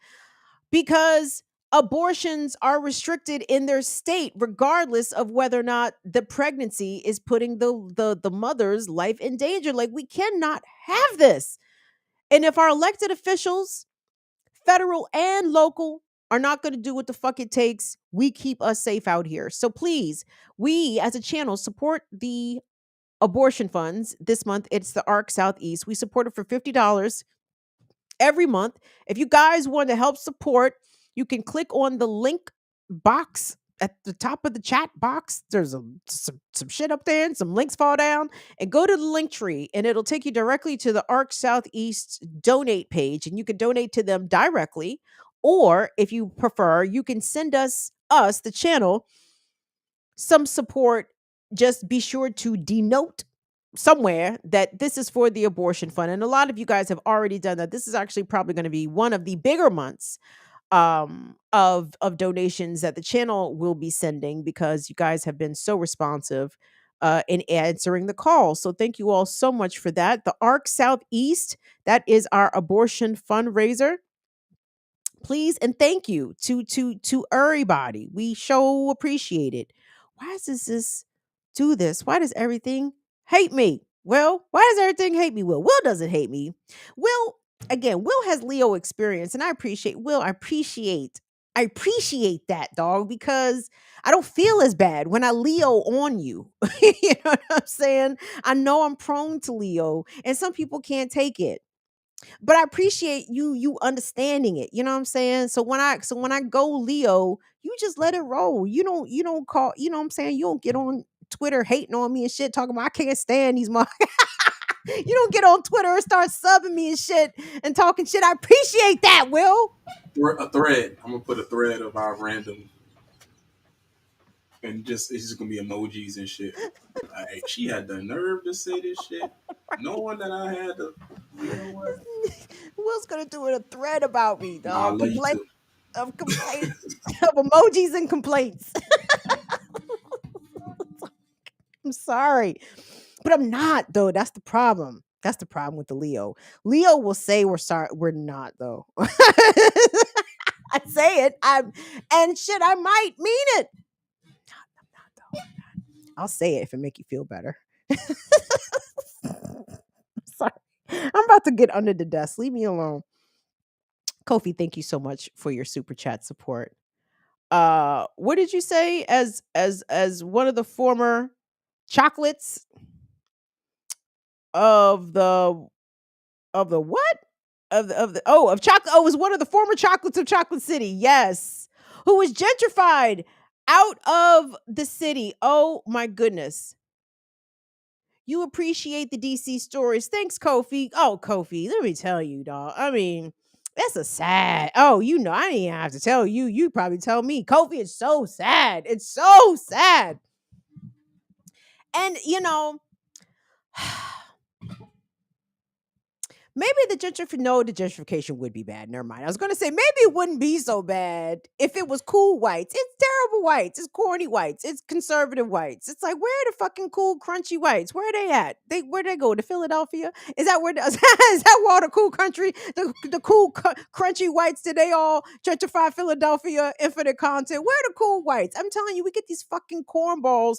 because abortions are restricted in their state regardless of whether or not the pregnancy is putting the mother's life in danger. Like, we cannot have this. And if our elected officials, federal and local, are not going to do what the fuck it takes, we keep us safe out here. So please, we as a channel support the abortion funds. This month it's the ARC Southeast. We support it for $50 every month. If you guys want to help support, you can click on the link box at the top of the chat box. There's some shit up there and some links fall down, and go to the link tree and it'll take you directly to the ARC Southeast donate page, and you can donate to them directly. Or if you prefer, you can send us the channel, some support. Just be sure to denote somewhere that this is for the abortion fund. And a lot of you guys have already done that. This is actually probably going to be one of the bigger months of donations that the channel will be sending because you guys have been so responsive in answering the call. So thank you all so much for that. The ARC Southeast, that is our abortion fundraiser. Please and thank you to everybody. We show appreciate it. Why does this do this? Why does everything hate me? Well, why does everything hate me? Will doesn't hate me. Will, again, Will has Leo experience, and I appreciate Will. I appreciate that, dog, because I don't feel as bad when I Leo on you. You know what I'm saying? I know I'm prone to Leo, and some people can't take it, but I appreciate you understanding it. You know what I'm saying? So when I go Leo, you just let it roll. You don't call, you know what I'm saying? You don't get on Twitter hating on me and shit, talking about I can't stand these you don't get on Twitter and start subbing me and shit and talking shit. I appreciate that, Will. A thread. I'm gonna put a thread of our random, and just it's just gonna be emojis and shit. Like she had the nerve to say this shit, knowing that I had to. You know what? Will's gonna do a thread about me, Nah, I dog. love you too. Complaint of emojis and complaints. I'm sorry. But I'm not though. That's the problem. That's the problem with the Leo. Leo will say we're sorry. We're not though. I say it. And shit, I might mean it. I'm not though. I'll say it if it make you feel better. Sorry. I'm about to get under the desk. Leave me alone. Kofi, thank you so much for your super chat support. What did you say as one of the former chocolates of the what? Of chocolate. Oh, it was one of the former chocolates of Chocolate City. Yes. Who was gentrified out of the city. Oh my goodness. You appreciate the DC stories. Thanks, Kofi. Oh, Kofi, let me tell you, dog. I mean, that's a sad. Oh, you know, I didn't even have to tell you. You probably tell me. Kofi, it's so sad. It's so sad. And maybe the gentrification would be bad. Never mind. I was going to say maybe it wouldn't be so bad if it was cool whites. It's terrible whites. It's corny whites. It's conservative whites. It's like, where are the fucking cool crunchy whites? Where are they at? Where they go to Philadelphia? Is that where is that where all the cool country the cool crunchy whites? Did they all gentrify Philadelphia? Infinite content. Where are the cool whites? I'm telling you, we get these fucking cornballs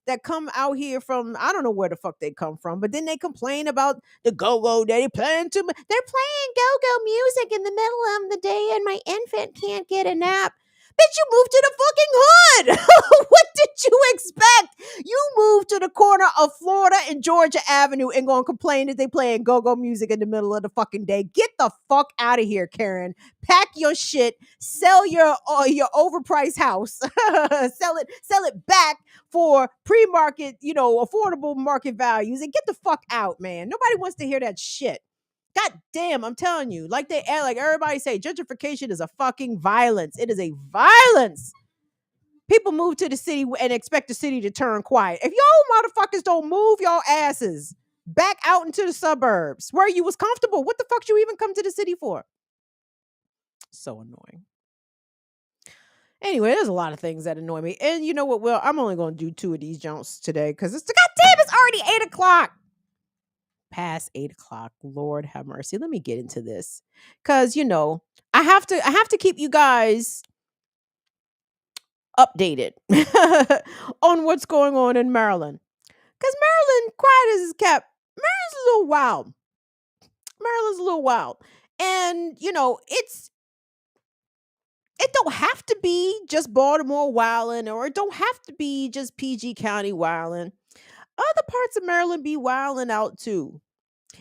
that come out here from I don't know where the fuck they come from, but then they complain about the go-go daddy playing too much. They're playing go-go music in the middle of the day and my infant can't get a nap. Bitch, you moved to the fucking hood. What did you expect? You moved to the corner of Florida and Georgia Avenue and gonna complain that they playing go-go music in the middle of the fucking day. Get the fuck out of here, Karen. Pack your shit, sell your overpriced house, sell it back for pre-market, affordable market values, and get the fuck out, man. Nobody wants to hear that shit. God damn, I'm telling you, like everybody say, gentrification is a fucking violence. It is a violence. People move to the city and expect the city to turn quiet. If y'all motherfuckers don't move y'all asses back out into the suburbs where you was comfortable, what the fuck you even come to the city for? So annoying. Anyway, there's a lot of things that annoy me. And you know what, Will? I'm only going to do 2 of these jumps today because goddamn, it's already 8 o'clock. Past 8 o'clock. Lord have mercy. Let me get into this. Because, I have to keep you guys updated on what's going on in Maryland. Because Maryland, quiet as it's kept, Maryland's a little wild. Maryland's a little wild. And, it don't have to be just Baltimore wilding, or it don't have to be just PG County wilding. Other parts of Maryland be wilding out too.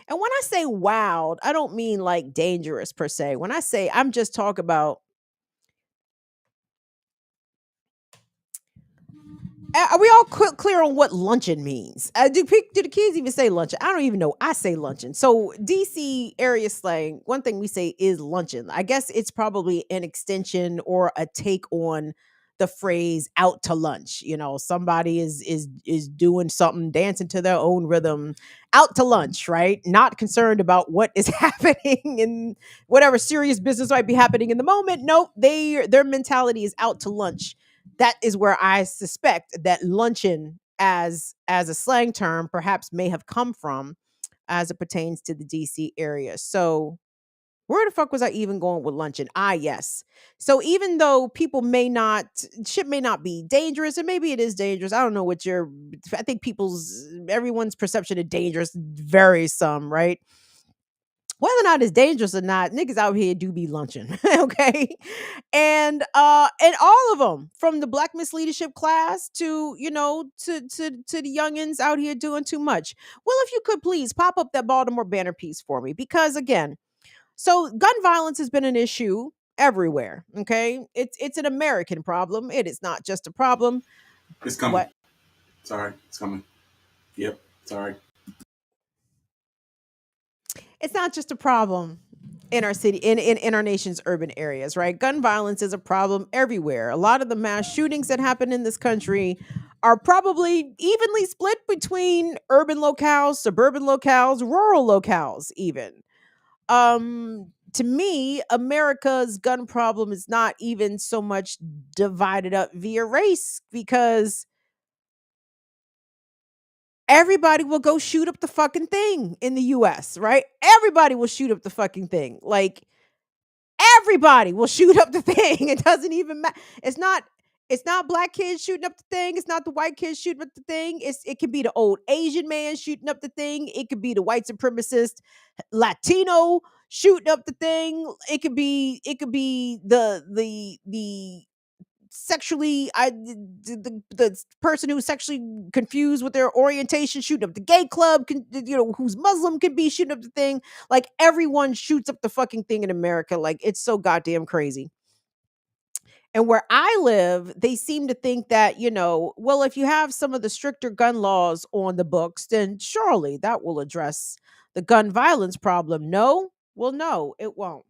And when I say wild, I don't mean like dangerous per se. When I say, I'm just talking about, are we all clear on what luncheon means? Do the kids even say luncheon? I don't even know. I say luncheon. So DC area slang, one thing we say is luncheon. I guess it's probably an extension or a take on the phrase "out to lunch." Somebody is doing something, dancing to their own rhythm, out to lunch, right? Not concerned about what is happening and whatever serious business might be happening in the moment. Nope, their mentality is out to lunch. That is where I suspect that luncheon as a slang term perhaps may have come from as it pertains to the DC area. So Where the fuck was I even going with luncheon? Ah, yes. So even though people may not, shit may not be dangerous, and maybe it is dangerous. I don't know what your, I think everyone's perception of dangerous varies some, right? Whether or not it's dangerous or not, niggas out here do be lunching, okay? And all of them, from the Black Miss Leadership class to, to the youngins out here doing too much. Well, if you could please pop up that Baltimore banner piece for me, because again, so gun violence has been an issue everywhere, okay? It's an American problem. It is not just a problem. It's coming. What? Sorry, it's coming. Yep. Sorry. It's not just a problem in our city, in our nation's urban areas, right? Gun violence is a problem everywhere. A lot of the mass shootings that happen in this country are probably evenly split between urban locales, suburban locales, rural locales, even. To me, America's gun problem is not even so much divided up via race, because everybody will go shoot up the fucking thing in the US, right? Everybody will shoot up the fucking thing. Like, everybody will shoot up the thing. It doesn't even matter. It's not black kids shooting up the thing. It's not the white kids shooting up the thing. It could be the old Asian man shooting up the thing. It could be the white supremacist Latino shooting up the thing. It could be the sexually the person who's sexually confused with their orientation shooting up the gay club, who's Muslim, can be shooting up the thing. Like, everyone shoots up the fucking thing in America. Like, it's so goddamn crazy. And where I live, they seem to think that, well, if you have some of the stricter gun laws on the books, then surely that will address the gun violence problem. No, well, no, it won't.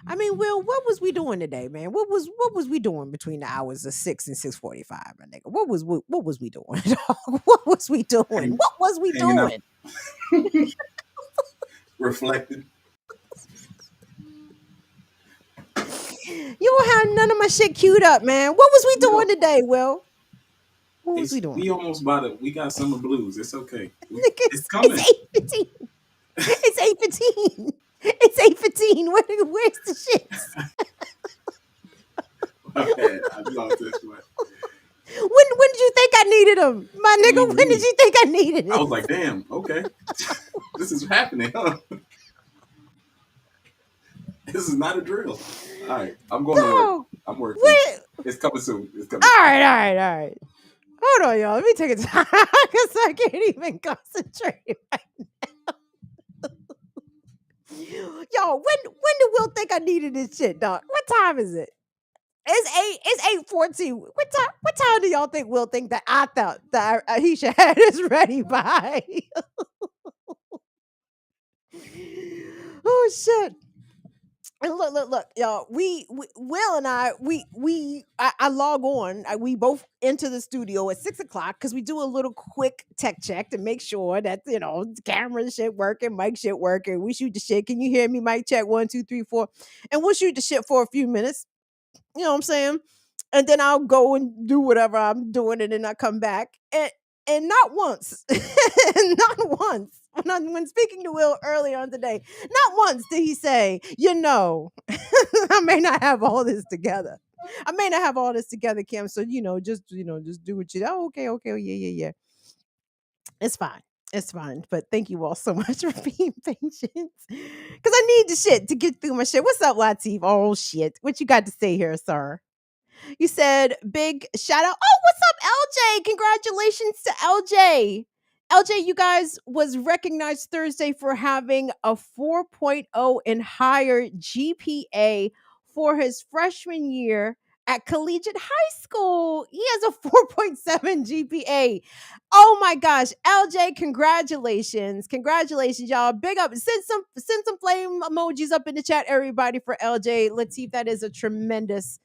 I mean, Will, what was we doing today, man? What was we doing between the hours of 6 and 6:45, my nigga? What was we doing? Dog? What was we doing? Hang, What was we hanging out, doing? reflecting. You don't have none of my shit queued up, man. What was we You doing know, today, Will? What was we doing? we almost bought it. We got summer blues. It's okay. Nigga, It's it's coming. 8:15. It's 8:15. It's 8:15. Where's the shits? My bad. I lost this one. When did you think I needed them, my nigga? When did you think I needed it? I was like, damn, okay. This is happening, huh? This is not a drill. All right, I'm going to work. Dog, I'm working. wait. It's coming soon. It's coming All soon. right, all right, all right. Hold on, y'all. Let me take a time because I can't even concentrate. Yo, when did Will think I needed this shit, dog? What time is it? It's 8:14. What time do y'all think Will think that I thought that he should have this ready by? Oh shit. And look, y'all. We Will and I log on. We both enter the studio at 6 o'clock because we do a little quick tech check to make sure that the camera shit working, mic shit working. We shoot the shit. Can you hear me? Mic check 1 2 3 4, and we'll shoot the shit for a few minutes. You know what I'm saying? And then I'll go and do whatever I'm doing, and then I come back. And not once, not once, when speaking to Will earlier on today, not once did he say, I may not have all this together. I may not have all this together, Kim. So, just do what you do. Oh, okay, okay. Oh, yeah. It's fine. It's fine. But thank you all so much for being patient. Because I need the shit to get through my shit. What's up, Latif? Oh, shit. What you got to say here, sir? You said big shout out. Oh, what's up, LJ? Congratulations to LJ. LJ, you guys, was recognized Thursday for having a 4.0 and higher GPA for his freshman year at collegiate high school. He has a 4.7 GPA. Oh my gosh, LJ, congratulations. Congratulations, y'all. Big up. Send some flame emojis up in the chat, everybody, for LJ. Latif, that is a tremendous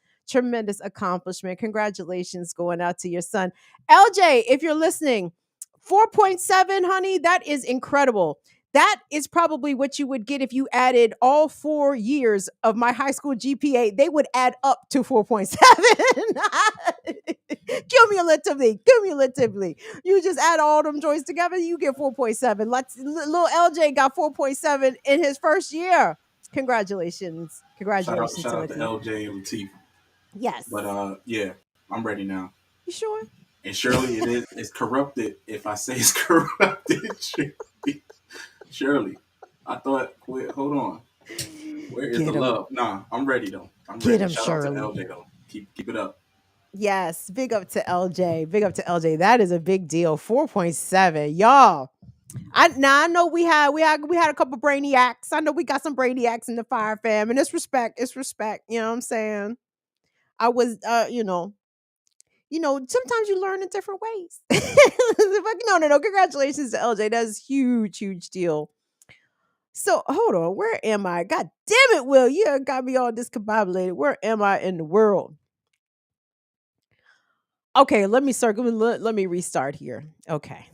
accomplishment. Congratulations going out to your son. LJ, if you're listening, 4.7, honey, that is incredible. That is probably what you would get if you added all 4 years of my high school GPA. They would add up to 4.7. Cumulatively. You just add all them joints together, you get 4.7. Little LJ got 4.7 in his first year. Congratulations. Congratulations, Shout out to Timothy. LJ and Latif. But Yes. yeah, I'm ready now. You sure? And surely it's corrupted if I say it's corrupted. Surely. I thought wait, hold on. Where is the Get him. love? Nah, I'm ready though. I'm Get ready. him, Shout out to Shirley. LJ though. Keep it up. Yes. Big up to LJ. Big up to LJ. That is a big deal. 4.7. Y'all. I know we had a couple brainiacs. I know we got some brainiacs in the fire fam. And it's respect. It's respect. You know what I'm saying? I was sometimes you learn in different ways. But no. Congratulations to LJ. That's huge, huge deal. So hold on, where am I? God damn it, Will. You got me all discombobulated. Where am I in the world? Okay, let me circle. Let me restart here. Okay.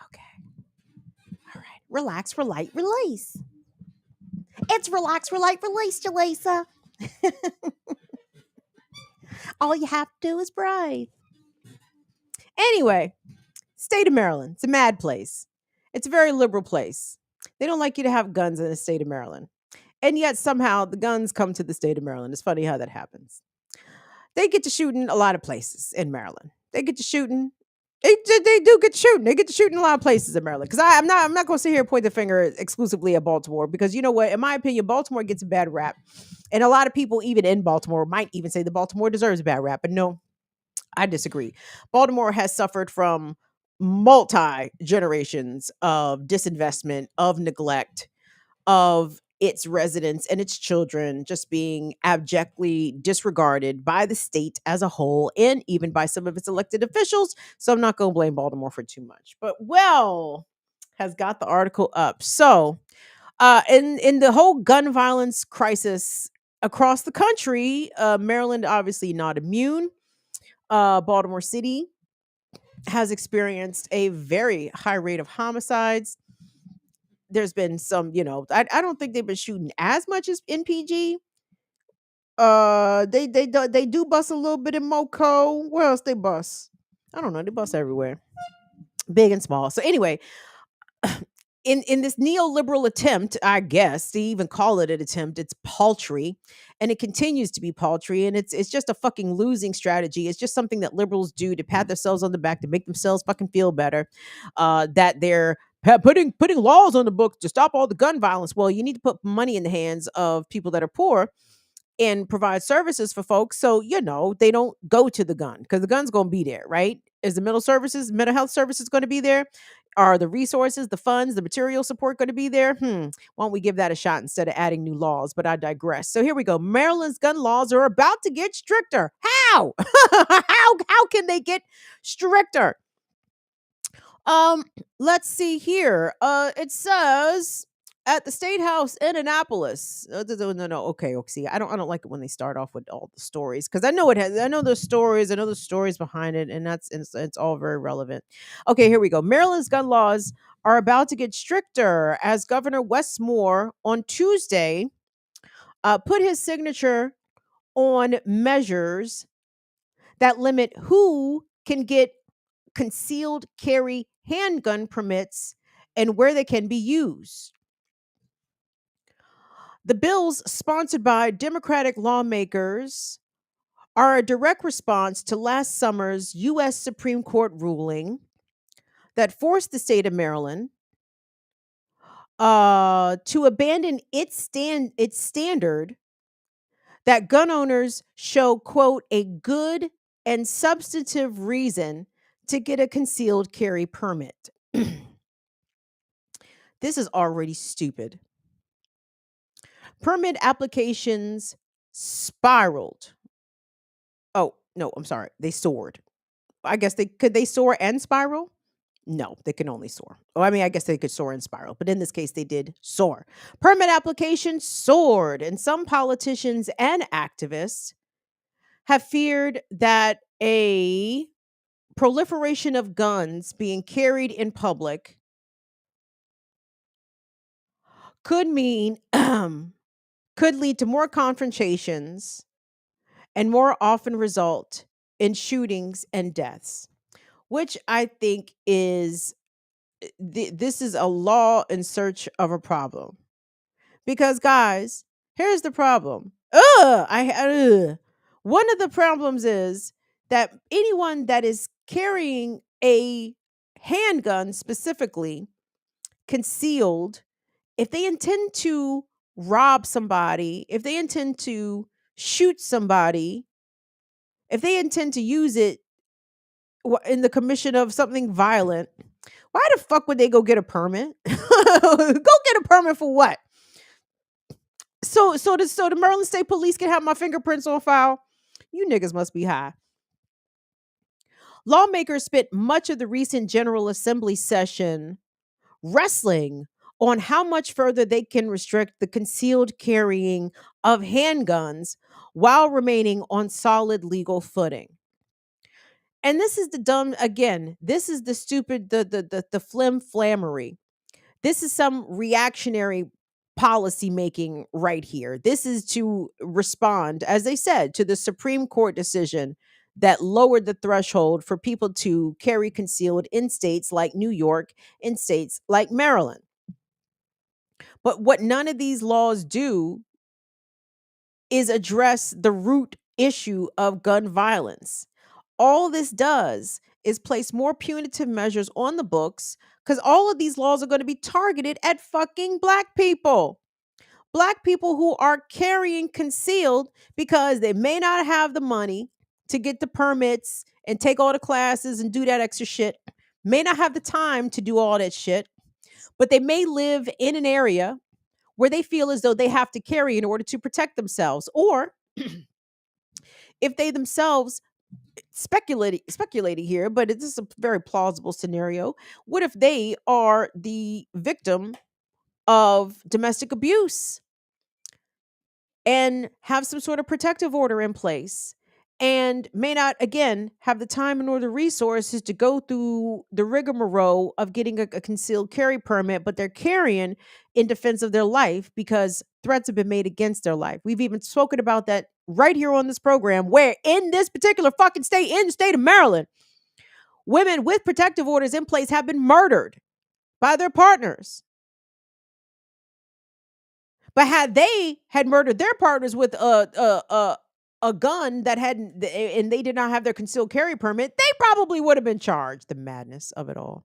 Okay. All right. Relax, relate, release. It's relax, relate, release, Jalisa. All you have to do is breathe. Anyway, state of Maryland. It's a mad place. It's a very liberal place. They don't like you to have guns in the state of Maryland. And yet somehow the guns come to the state of Maryland. It's funny how that happens. They get to shooting a lot of places in Maryland. They get to shooting. They do get to shooting. They get to shooting a lot of places in Maryland. Because I'm not going to sit here and point the finger exclusively at Baltimore. Because you know what? In my opinion, Baltimore gets a bad rap, and a lot of people even in Baltimore might even say that Baltimore deserves a bad rap. But no, I disagree. Baltimore has suffered from multi generations of disinvestment, of neglect, of its residents and its children just being abjectly disregarded by the state as a whole and even by some of its elected officials. So I'm not going to blame Baltimore for too much. But Well has got the article up. So, in the whole gun violence crisis across the country, Maryland obviously not immune. Baltimore City has experienced a very high rate of homicides. There's been some, I don't think they've been shooting as much as in PG. They do bust a little bit in Moco. Where else they bust? I don't know. They bust everywhere, big and small. So anyway, in this neoliberal attempt, I guess they even call it an attempt. It's paltry, and it continues to be paltry, and it's just a fucking losing strategy. It's just something that liberals do to pat themselves on the back to make themselves fucking feel better. That they're putting laws on the books to stop all the gun violence. Well, you need to put money in the hands of people that are poor and provide services for folks so they don't go to the gun because the gun's going to be there, right? Is the mental health services going to be there? Are the resources, the funds, the material support going to be there? Why don't we give that a shot instead of adding new laws? But I digress. So here we go. Maryland's gun laws are about to get stricter. How? How can they get stricter? Um, let's see here. It says at the State House in Annapolis. No. Okay. See, I don't like it when they start off with all the stories because I know the stories. I know the stories behind it, and it's all very relevant. Okay, here we go. Maryland's gun laws are about to get stricter as Governor Wes Moore on Tuesday put his signature on measures that limit who can get concealed carry handgun permits and where they can be used. The bills, sponsored by Democratic lawmakers, are a direct response to last summer's U.S. Supreme Court ruling that forced the state of Maryland to abandon its standard that gun owners show, quote, a good and substantive reason to get a concealed carry permit. This is already stupid. Permit applications spiraled. Oh, no, I'm sorry. They soared. I guess they soar and spiral? No, they can only soar. Oh, I mean, I guess they could soar and spiral, but in this case, they did soar. Permit applications soared, and some politicians and activists have feared that a proliferation of guns being carried in public could mean could lead to more confrontations and more often result in shootings and deaths, which I think is this is a law in search of a problem. Because guys, here's the problem. One of the problems is that anyone that is carrying a handgun specifically concealed, if they intend to rob somebody, if they intend to shoot somebody, if they intend to use it in the commission of something violent, why the fuck would they go get a permit? Go get a permit for what? So the Maryland State Police can have my fingerprints on file. You niggas must be high. Lawmakers spent much of the recent General Assembly session wrestling on how much further they can restrict the concealed carrying of handguns while remaining on solid legal footing. And this is the dumb again, this is the stupid the flim flammery. This is some reactionary policy making right here. This is to respond, as they said, to the Supreme Court decision that lowered the threshold for people to carry concealed in states like New York, in states like Maryland. But what none of these laws do is address the root issue of gun violence. All this does is place more punitive measures on the books because all of these laws are going to be targeted at fucking black people. Black people who are carrying concealed because they may not have the money to get the permits and take all the classes and do that extra shit, may not have the time to do all that shit, but they may live in an area where they feel as though they have to carry in order to protect themselves. Or if they themselves speculating here, but this is a very plausible scenario. What if they are the victim of domestic abuse and have some sort of protective order in place and may not again have the time nor the resources to go through the rigmarole of getting a concealed carry permit, but they're carrying in defense of their life because threats have been made against their life. We've even spoken about that right here on this program, where in this particular fucking state, in the state of Maryland, women with protective orders in place have been murdered by their partners. But had they had murdered their partners with a gun that hadn't, and they did not have their concealed carry permit, they probably would have been charged. The madness of it all.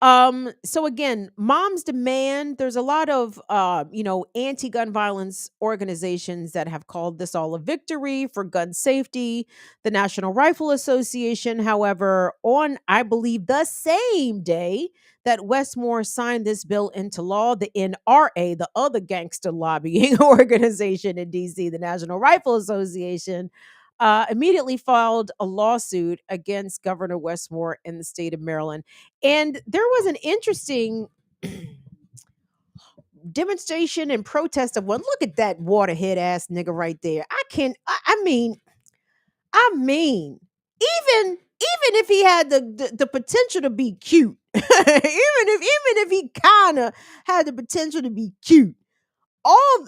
So again, moms demand, there's a lot of anti-gun violence organizations that have called this all a victory for gun safety. The National Rifle Association, however, on I believe the same day that Westmore signed this bill into law, the NRA, the other gangster lobbying organization in DC, the National Rifle Association, immediately filed a lawsuit against Governor Westmore in the state of Maryland. And there was an interesting demonstration and protest of one. Look at that waterhead ass nigga right there. I mean, even if he had the potential to be cute, even if he kind of had the potential to be cute, all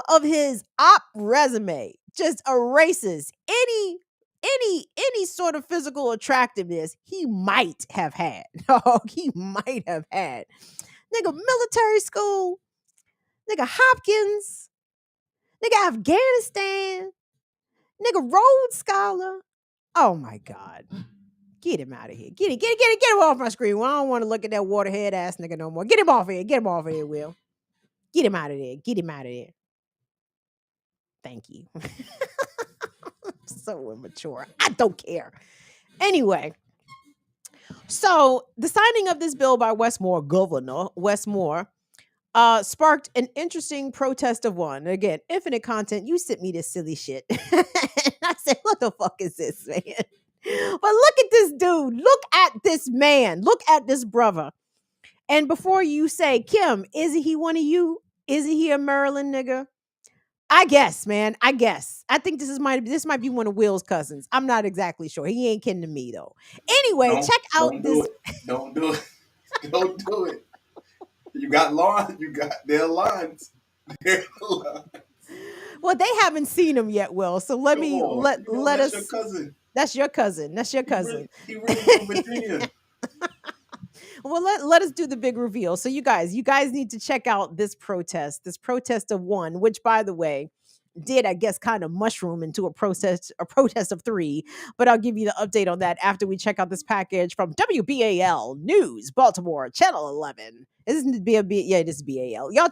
of his op resume just erases any sort of physical attractiveness he might have had. Oh, he might have had. Nigga, military school, nigga, Hopkins, nigga, Afghanistan, nigga, Rhodes Scholar. Oh my God. Get him out of here. Get him off my screen. Well, I don't want to look at that waterhead ass nigga no more. Get him off here. Get him off here, Will. Get him out of there. Get him out of there. Thank you. So immature. I don't care. Anyway, so the signing of this bill by Governor Westmore, sparked an interesting protest of one. Again, infinite content. You sent me this silly shit. And I said, what the fuck is this, man? But look at this dude. Look at this man. Look at this brother. And before you say, Kim, isn't he one of you? Isn't he a Maryland nigga? I guess, man. I guess. I think this might be one of Will's cousins. I'm not exactly sure. He ain't kin to me though. Anyway, check out don't this. Do it. Don't do it. Don't do it. You got lines. You got their lines. Their lines. Well, they haven't seen him yet, Will. So let That's us. your cousin. That's your cousin. That's your cousin. He really from Virginia. Well, let us do the big reveal. So you guys need to check out this protest of one, which by the way, did I guess kind of mushroom into a protest of three. But I'll give you the update on that after we check out this package from WBAL News, Baltimore, Channel 11. Isn't it BAB? Yeah, this is BAL. Y'all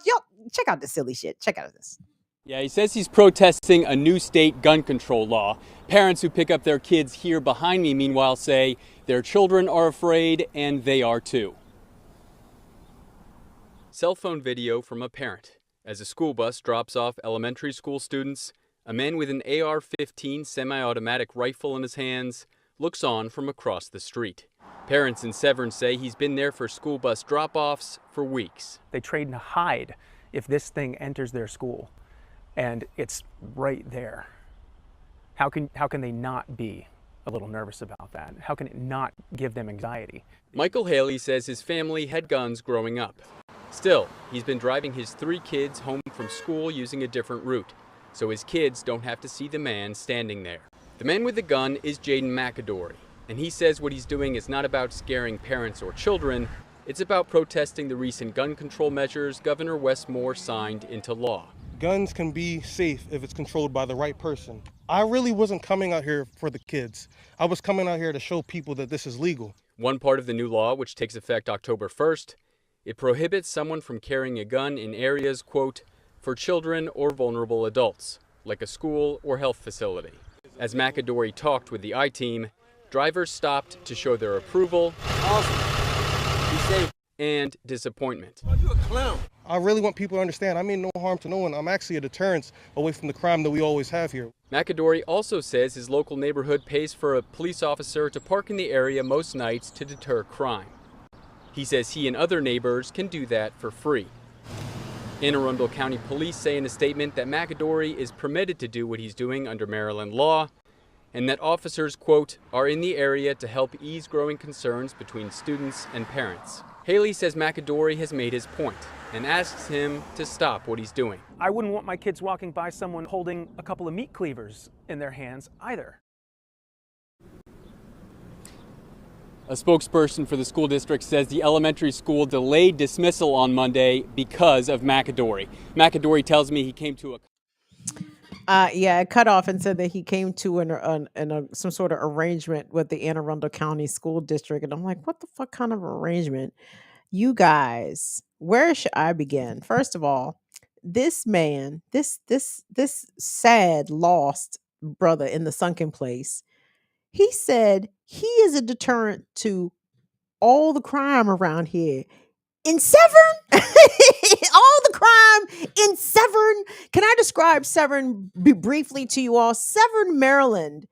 check out this silly shit. Check out this. Yeah, he says he's protesting a new state gun control law. Parents who pick up their kids here behind me, meanwhile, say their children are afraid and they are too. Cell phone video from a parent. As a school bus drops off elementary school students, a man with an AR-15 semi-automatic rifle in his hands looks on from across the street. Parents in Severn say he's been there for school bus drop-offs for weeks. They trade and hide if this thing enters their school. And it's right there. How can they not be a little nervous about that? How can it not give them anxiety? Michael Haley says his family had guns growing up. Still, he's been driving his 3 kids home from school using a different route, so his kids don't have to see the man standing there. The man with the gun is Jaden McAdory, and he says what he's doing is not about scaring parents or children, it's about protesting the recent gun control measures Governor Wes Moore signed into law. Guns can be safe if it's controlled by the right person. I really wasn't coming out here for the kids. I was coming out here to show people that this is legal. One part of the new law, which takes effect October 1st, it prohibits someone from carrying a gun in areas, quote, for children or vulnerable adults, like a school or health facility. As McAdory talked with the I-Team, drivers stopped to show their approval, awesome. Be safe, and disappointment. Oh, you a clown. I really want people to understand I mean no harm to no one. I'm actually a deterrence away from the crime that we always have here. McAdory also says his local neighborhood pays for a police officer to park in the area most nights to deter crime. He says he and other neighbors can do that for free. Anne Arundel County Police say in a statement that McAdory is permitted to do what he's doing under Maryland law, and that officers, quote, are in the area to help ease growing concerns between students and parents. Haley says McAdory has made his point and asks him to stop what he's doing. I wouldn't want my kids walking by someone holding a couple of meat cleavers in their hands either. A spokesperson for the school district says the elementary school delayed dismissal on Monday because of McAdory. McAdory tells me he came to a it cut off and said that he came to some sort of arrangement with the Anne Arundel County School District, and I'm like, what the fuck kind of arrangement? You guys, where should I begin? First of all, this man, this sad lost brother in the sunken place, he said he is a deterrent to all the crime around here. In Severn? All the crime in Severn. Can I describe Severn briefly to you all? Severn, Maryland.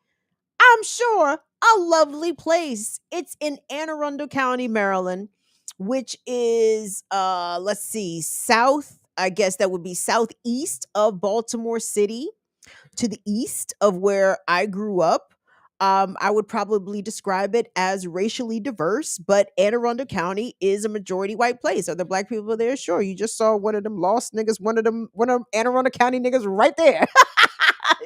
I'm sure a lovely place. It's in Anne Arundel County, Maryland, which is let's see, south, I guess that would be southeast of Baltimore City, to the east of where I grew up. I would probably describe it as racially diverse, but Anne Arundel County is a majority white place. Are there black people there? Sure. You just saw one of them lost niggas, one of them Anne Arundel County niggas right there.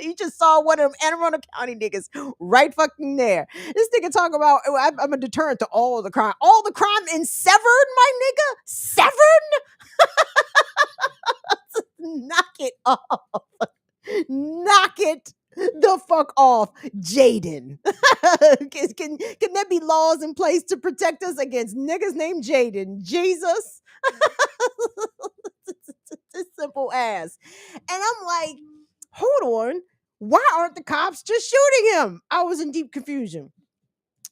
You just saw one of them Anne Arundel County niggas right fucking there. This nigga talk about, "Oh, I'm a deterrent to all the crime. All the crime in Severn, my nigga? Severn? Knock it off. Knock it the fuck off, Jaden. Can there be laws in place to protect us against niggas named Jaden? Jesus. Simple as. And I'm like, hold on. Why aren't the cops just shooting him? I was in deep confusion.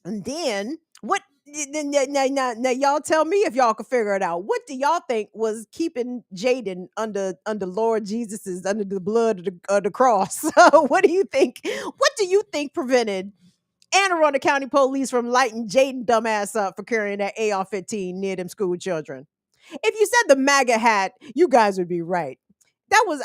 And then what? Now y'all tell me if y'all can figure it out. What do y'all think was keeping Jaden under Lord Jesus's, under the blood of the cross? What do you think? What do you think prevented Anne Arundel County Police from lighting Jaden dumbass up for carrying that AR-15 near them school children? If you said the MAGA hat, you guys would be right.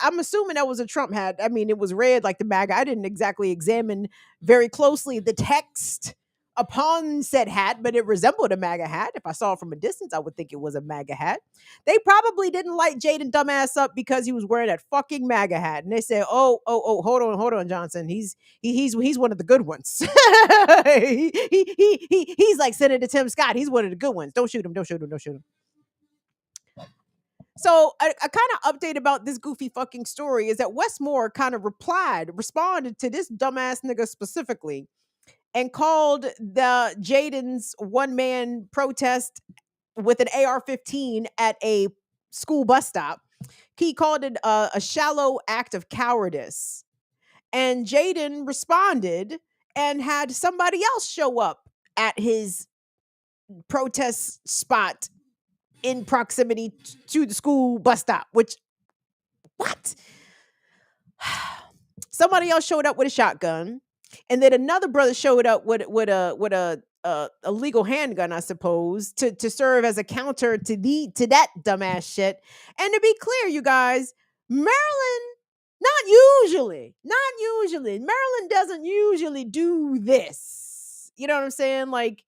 I'm assuming that was a Trump hat. I mean, it was red like the MAGA. I didn't exactly examine very closely the text upon said hat, but it resembled a MAGA hat. If I saw it from a distance, I would think it was a MAGA hat. They probably didn't light Jaden dumbass up because he was wearing that fucking MAGA hat, and they said, "Oh, hold on, Johnson. He's one of the good ones. He's like Senator Tim Scott. He's one of the good ones. Don't shoot him. Don't shoot him. Don't shoot him." So a kind of update about this goofy fucking story is that Westmore kind of responded to this dumbass nigga specifically, and called the Jaden's one man protest with an AR-15 at a school bus stop. He called it a shallow act of cowardice. And Jaden responded and had somebody else show up at his protest spot in proximity to the school bus stop, which, what? Somebody else showed up with a shotgun, and then another brother showed up with a legal handgun, I suppose, to serve as a counter to that dumbass shit. And to be clear, you guys, Maryland, not usually. Maryland doesn't usually do this. You know what I'm saying? Like,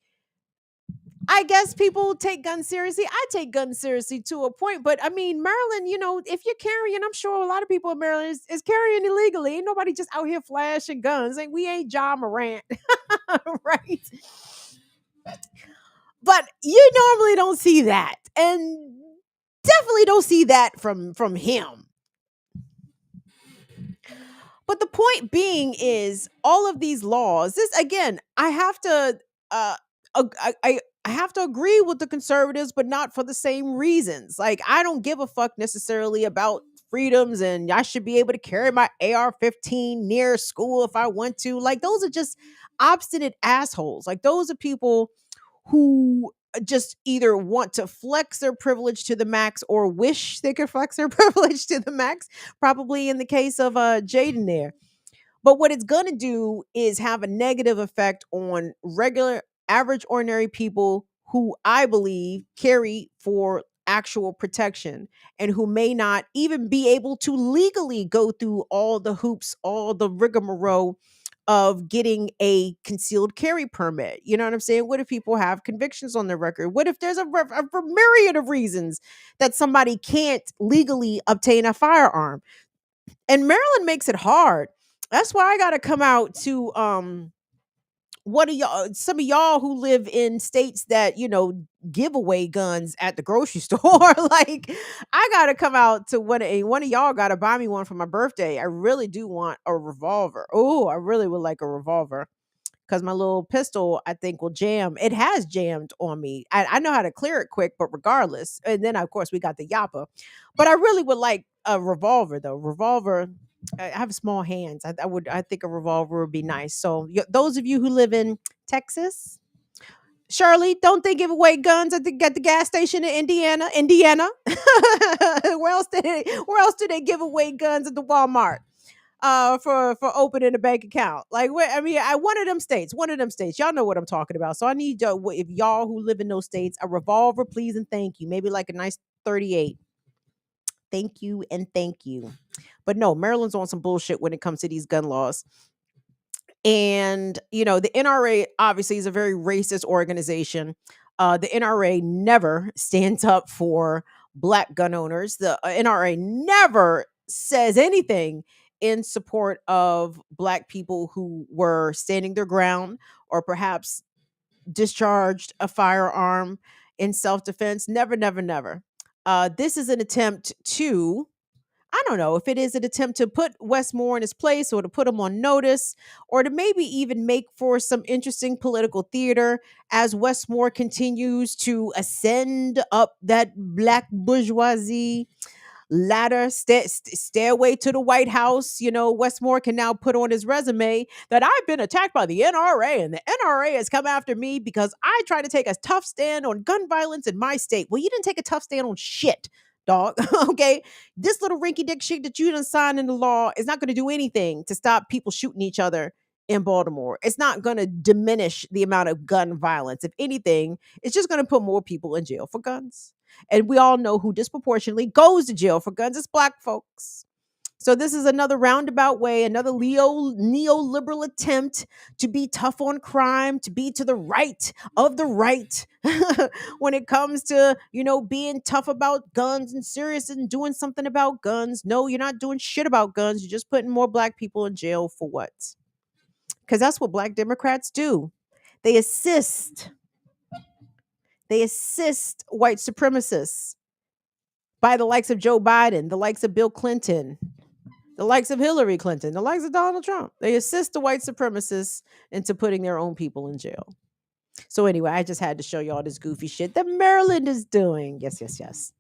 I guess people take guns seriously. I take guns seriously to a point, but I mean, Maryland, if you're carrying, I'm sure a lot of people in Maryland is carrying illegally. Ain't nobody just out here flashing guns. We ain't John Morant, right? But you normally don't see that, and definitely don't see that from him. But the point being is, all of these laws. This again, I have to. I have to agree with the conservatives, but not for the same reasons. Like, I don't give a fuck necessarily about freedoms, and I should be able to carry my AR-15 near school if I want to. Like, those are just obstinate assholes. Like, those are people who just either want to flex their privilege to the max or wish they could flex their privilege to the max. Probably in the case of Jaden there. But what it's going to do is have a negative effect on regular, average, ordinary people who I believe carry for actual protection, and who may not even be able to legally go through all the hoops, all the rigmarole of getting a concealed carry permit. You know what I'm saying? What if people have convictions on their record? What if there's a myriad of reasons that somebody can't legally obtain a firearm? And Maryland makes it hard. That's why I got to come out to what of y'all, some of y'all who live in states that give away guns at the grocery store. Like, I got to come out to one of y'all got to buy me one for my birthday. I really do want a revolver. Oh, I really would like a revolver, because my little pistol, I think, will jam. It has jammed on me. I know how to clear it quick, but regardless. And then, of course, we got the Yappa. But I really would like a revolver, though. Revolver, I have small hands. I think a revolver would be nice. So those of you who live in Texas, Shirley, don't they give away guns at the gas station in Indiana? Where else do they give away guns at the Walmart? For opening a bank account. Like, one of them states. Y'all know what I'm talking about. So I need if y'all who live in those states, a revolver, please and thank you. Maybe like a nice 38. Thank you and thank you. But no, Maryland's on some bullshit when it comes to these gun laws. And the NRA obviously is a very racist organization. The NRA never stands up for Black gun owners. The NRA never says anything in support of Black people who were standing their ground, or perhaps discharged a firearm in self-defense. Never, never, never. This is an attempt to, I don't know if it is an attempt to put Westmore in his place, or to put him on notice, or to maybe even make for some interesting political theater as Westmore continues to ascend up that Black bourgeoisie ladder, stairway to the White House. Westmore can now put on his resume that I've been attacked by the NRA, and the NRA has come after me because I tried to take a tough stand on gun violence in my state. Well, you didn't take a tough stand on shit, dog. Okay, this little rinky-dink shit that you done signed into law is not going to do anything to stop people shooting each other in Baltimore. It's not going to diminish the amount of gun violence. If anything, it's just going to put more people in jail for guns. And we all know who disproportionately goes to jail for guns. It's Black folks. So this is another roundabout way, another neoliberal attempt to be tough on crime, to be to the right of the right when it comes to, being tough about guns and serious and doing something about guns. No, you're not doing shit about guns. You're just putting more black people in jail for what? Because that's what black Democrats do. They assist. They assist white supremacists by the likes of Joe Biden, the likes of Bill Clinton, the likes of Hillary Clinton, the likes of Donald Trump. They assist the white supremacists into putting their own people in jail. So anyway, I just had to show you all this goofy shit that Maryland is doing. Yes, yes, yes.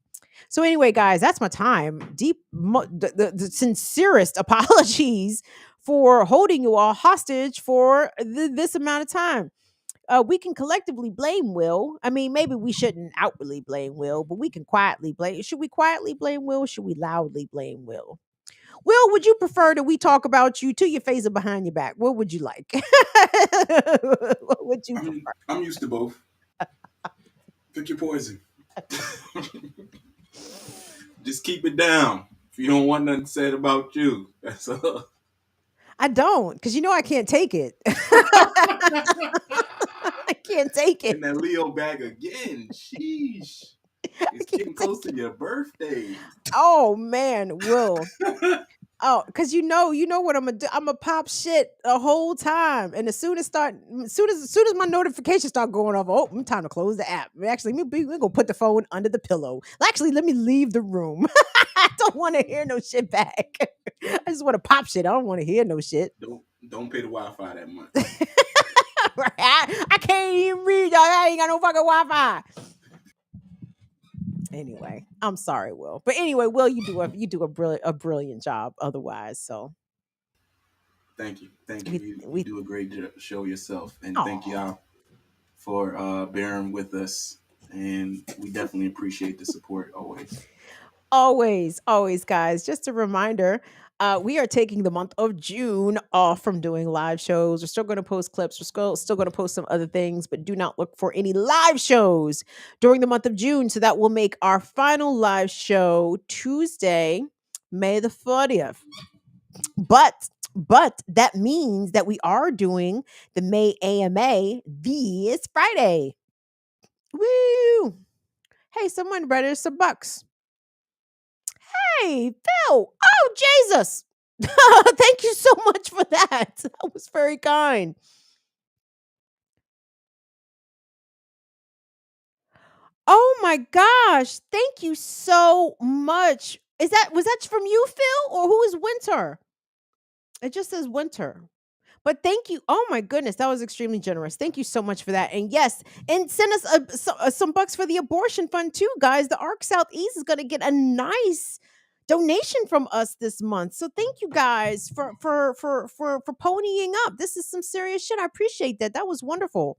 So anyway, guys, that's my time. The sincerest apologies for holding you all hostage for this amount of time. We can collectively blame Will. I mean, maybe we shouldn't outwardly blame Will, but we can quietly blame. Should we quietly blame Will? Or should we loudly blame Will? Will, would you prefer that we talk about you to your face or behind your back? What would you like? What would you prefer? I'm used to both. Pick your poison. Just keep it down. If you don't want nothing said about you, that's all. I don't, because I can't take it. I can't take it. In that Leo bag again. Sheesh. It's getting close to your birthday. Oh man, Will. Oh, because you know what I'm gonna do. I'm gonna pop shit the whole time, and as soon as my notifications start going off, oh, time to close the app. Actually, we're gonna put the phone under the pillow. Actually, let me leave the room. I don't want to hear no shit back. I just want to pop shit. I don't want to hear no shit. Don't pay the Wi-Fi that much. I can't even read. I ain't got no fucking Wi-Fi. Anyway, I'm sorry, Will. But anyway, Will, you do a brilliant job. Otherwise, so thank you. You do a great show yourself, and thank Aw. y'all for bearing with us. And we definitely appreciate the support always. Always, guys. Just a reminder. We are taking the month of June off from doing live shows. We're still going to post clips. We're still going to post some other things, but do not look for any live shows during the month of June. So that will make our final live show Tuesday, May the 30th. But that means that we are doing the May AMA this Friday. Woo! Hey, someone read us some bucks. Hey, Phil. Oh, Jesus. Thank you so much for that. That was very kind. Oh my gosh. Thank you so much. Was that from you, Phil? Or who is Winter? It just says Winter. But thank you. Oh my goodness, that was extremely generous. Thank you so much for that. And yes, and send us some bucks for the abortion fund too, guys. The ARC Southeast is going to get a nice donation from us this month. So thank you guys for ponying up. This is some serious shit. I appreciate that. That was wonderful.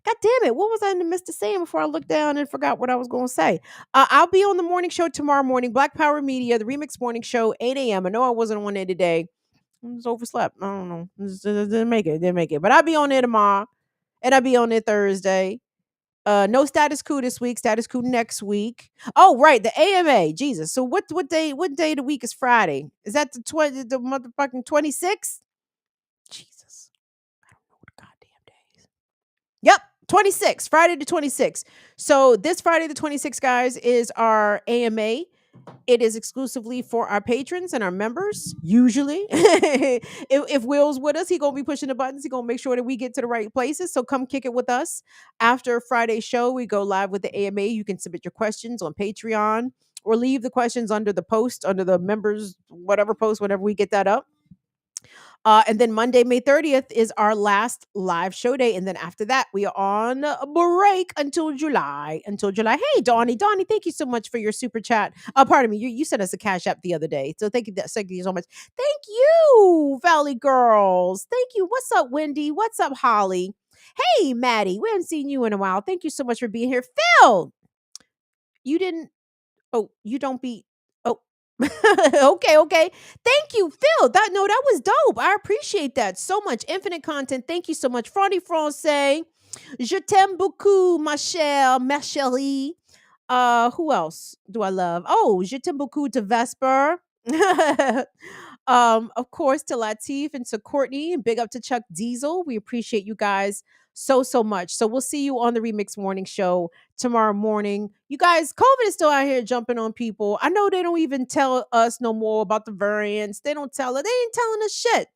God damn it. What was I in the midst of saying before I looked down and forgot what I was going to say? I'll be on the morning show tomorrow morning, Black Power Media, the Remix Morning Show, 8 a.m. I know I wasn't on there today. I was overslept. I don't know. Didn't make it. But I'll be on there tomorrow. And I'll be on there Thursday. No status coup this week, status coup next week. Oh, right, the AMA. Jesus. So what day of the week is Friday? Is that the motherfucking 26th? Jesus. I don't know what the goddamn day is. Yep, 26th, Friday the 26th. So this Friday the 26th, guys, is our AMA. It is exclusively for our patrons and our members, usually. if Will's with us, he going to be pushing the buttons. He going to make sure that we get to the right places. So come kick it with us. After Friday's show, we go live with the AMA. You can submit your questions on Patreon or leave the questions under the post, under the members, whatever post, whenever we get that up. And then Monday, May 30th is our last live show day. And then after that, we are on a break until July. Hey, Donnie, thank you so much for your super chat. Pardon me, you sent us a cash app the other day. So thank you so much. Thank you, Valley Girls. Thank you. What's up, Wendy? What's up, Holly? Hey, Maddie, we haven't seen you in a while. Thank you so much for being here. Phil, you don't be, oh, okay. Thank you, Phil. That was dope. I appreciate that so much. Infinite content. Thank you so much. Franny Francais. Je t'aime beaucoup, ma chère, chérie. Who else do I love? Oh, je t'aime beaucoup to Vesper. Of course, to Latif and to Courtney, and big up to Chuck Diesel. We appreciate you guys so much. So we'll see you on the Remix Morning Show tomorrow morning. You guys, COVID is still out here jumping on people. I know they don't even tell us no more about the variants. They don't tell it. They ain't telling us shit.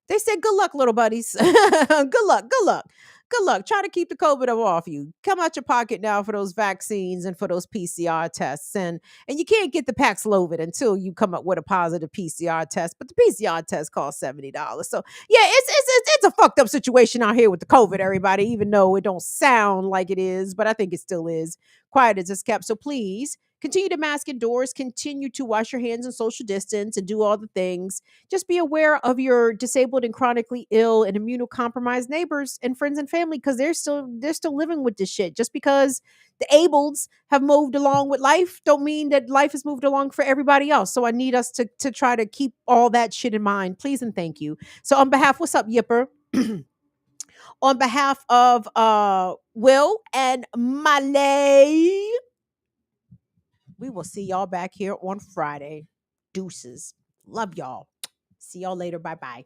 They said, good luck, little buddies. Good luck. Good luck. Good luck. Try to keep the COVID off you. Come out your pocket now for those vaccines and for those PCR tests. And you can't get the Paxlovid until you come up with a positive PCR test. But the PCR test costs $70. So yeah, it's a fucked up situation out here with the COVID, everybody, even though it don't sound like it is, but I think it still is. Quiet as it's kept. So please continue to mask indoors, continue to wash your hands and social distance and do all the things. Just be aware of your disabled and chronically ill and immunocompromised neighbors and friends and family, because they're still living with this shit. Just because the ableds have moved along with life don't mean that life has moved along for everybody else. So I need us to try to keep all that shit in mind, please and thank you. So on behalf, what's up, Yipper? On behalf of Will and Malay, we will see y'all back here on Friday. Deuces. Love y'all. See y'all later. Bye bye.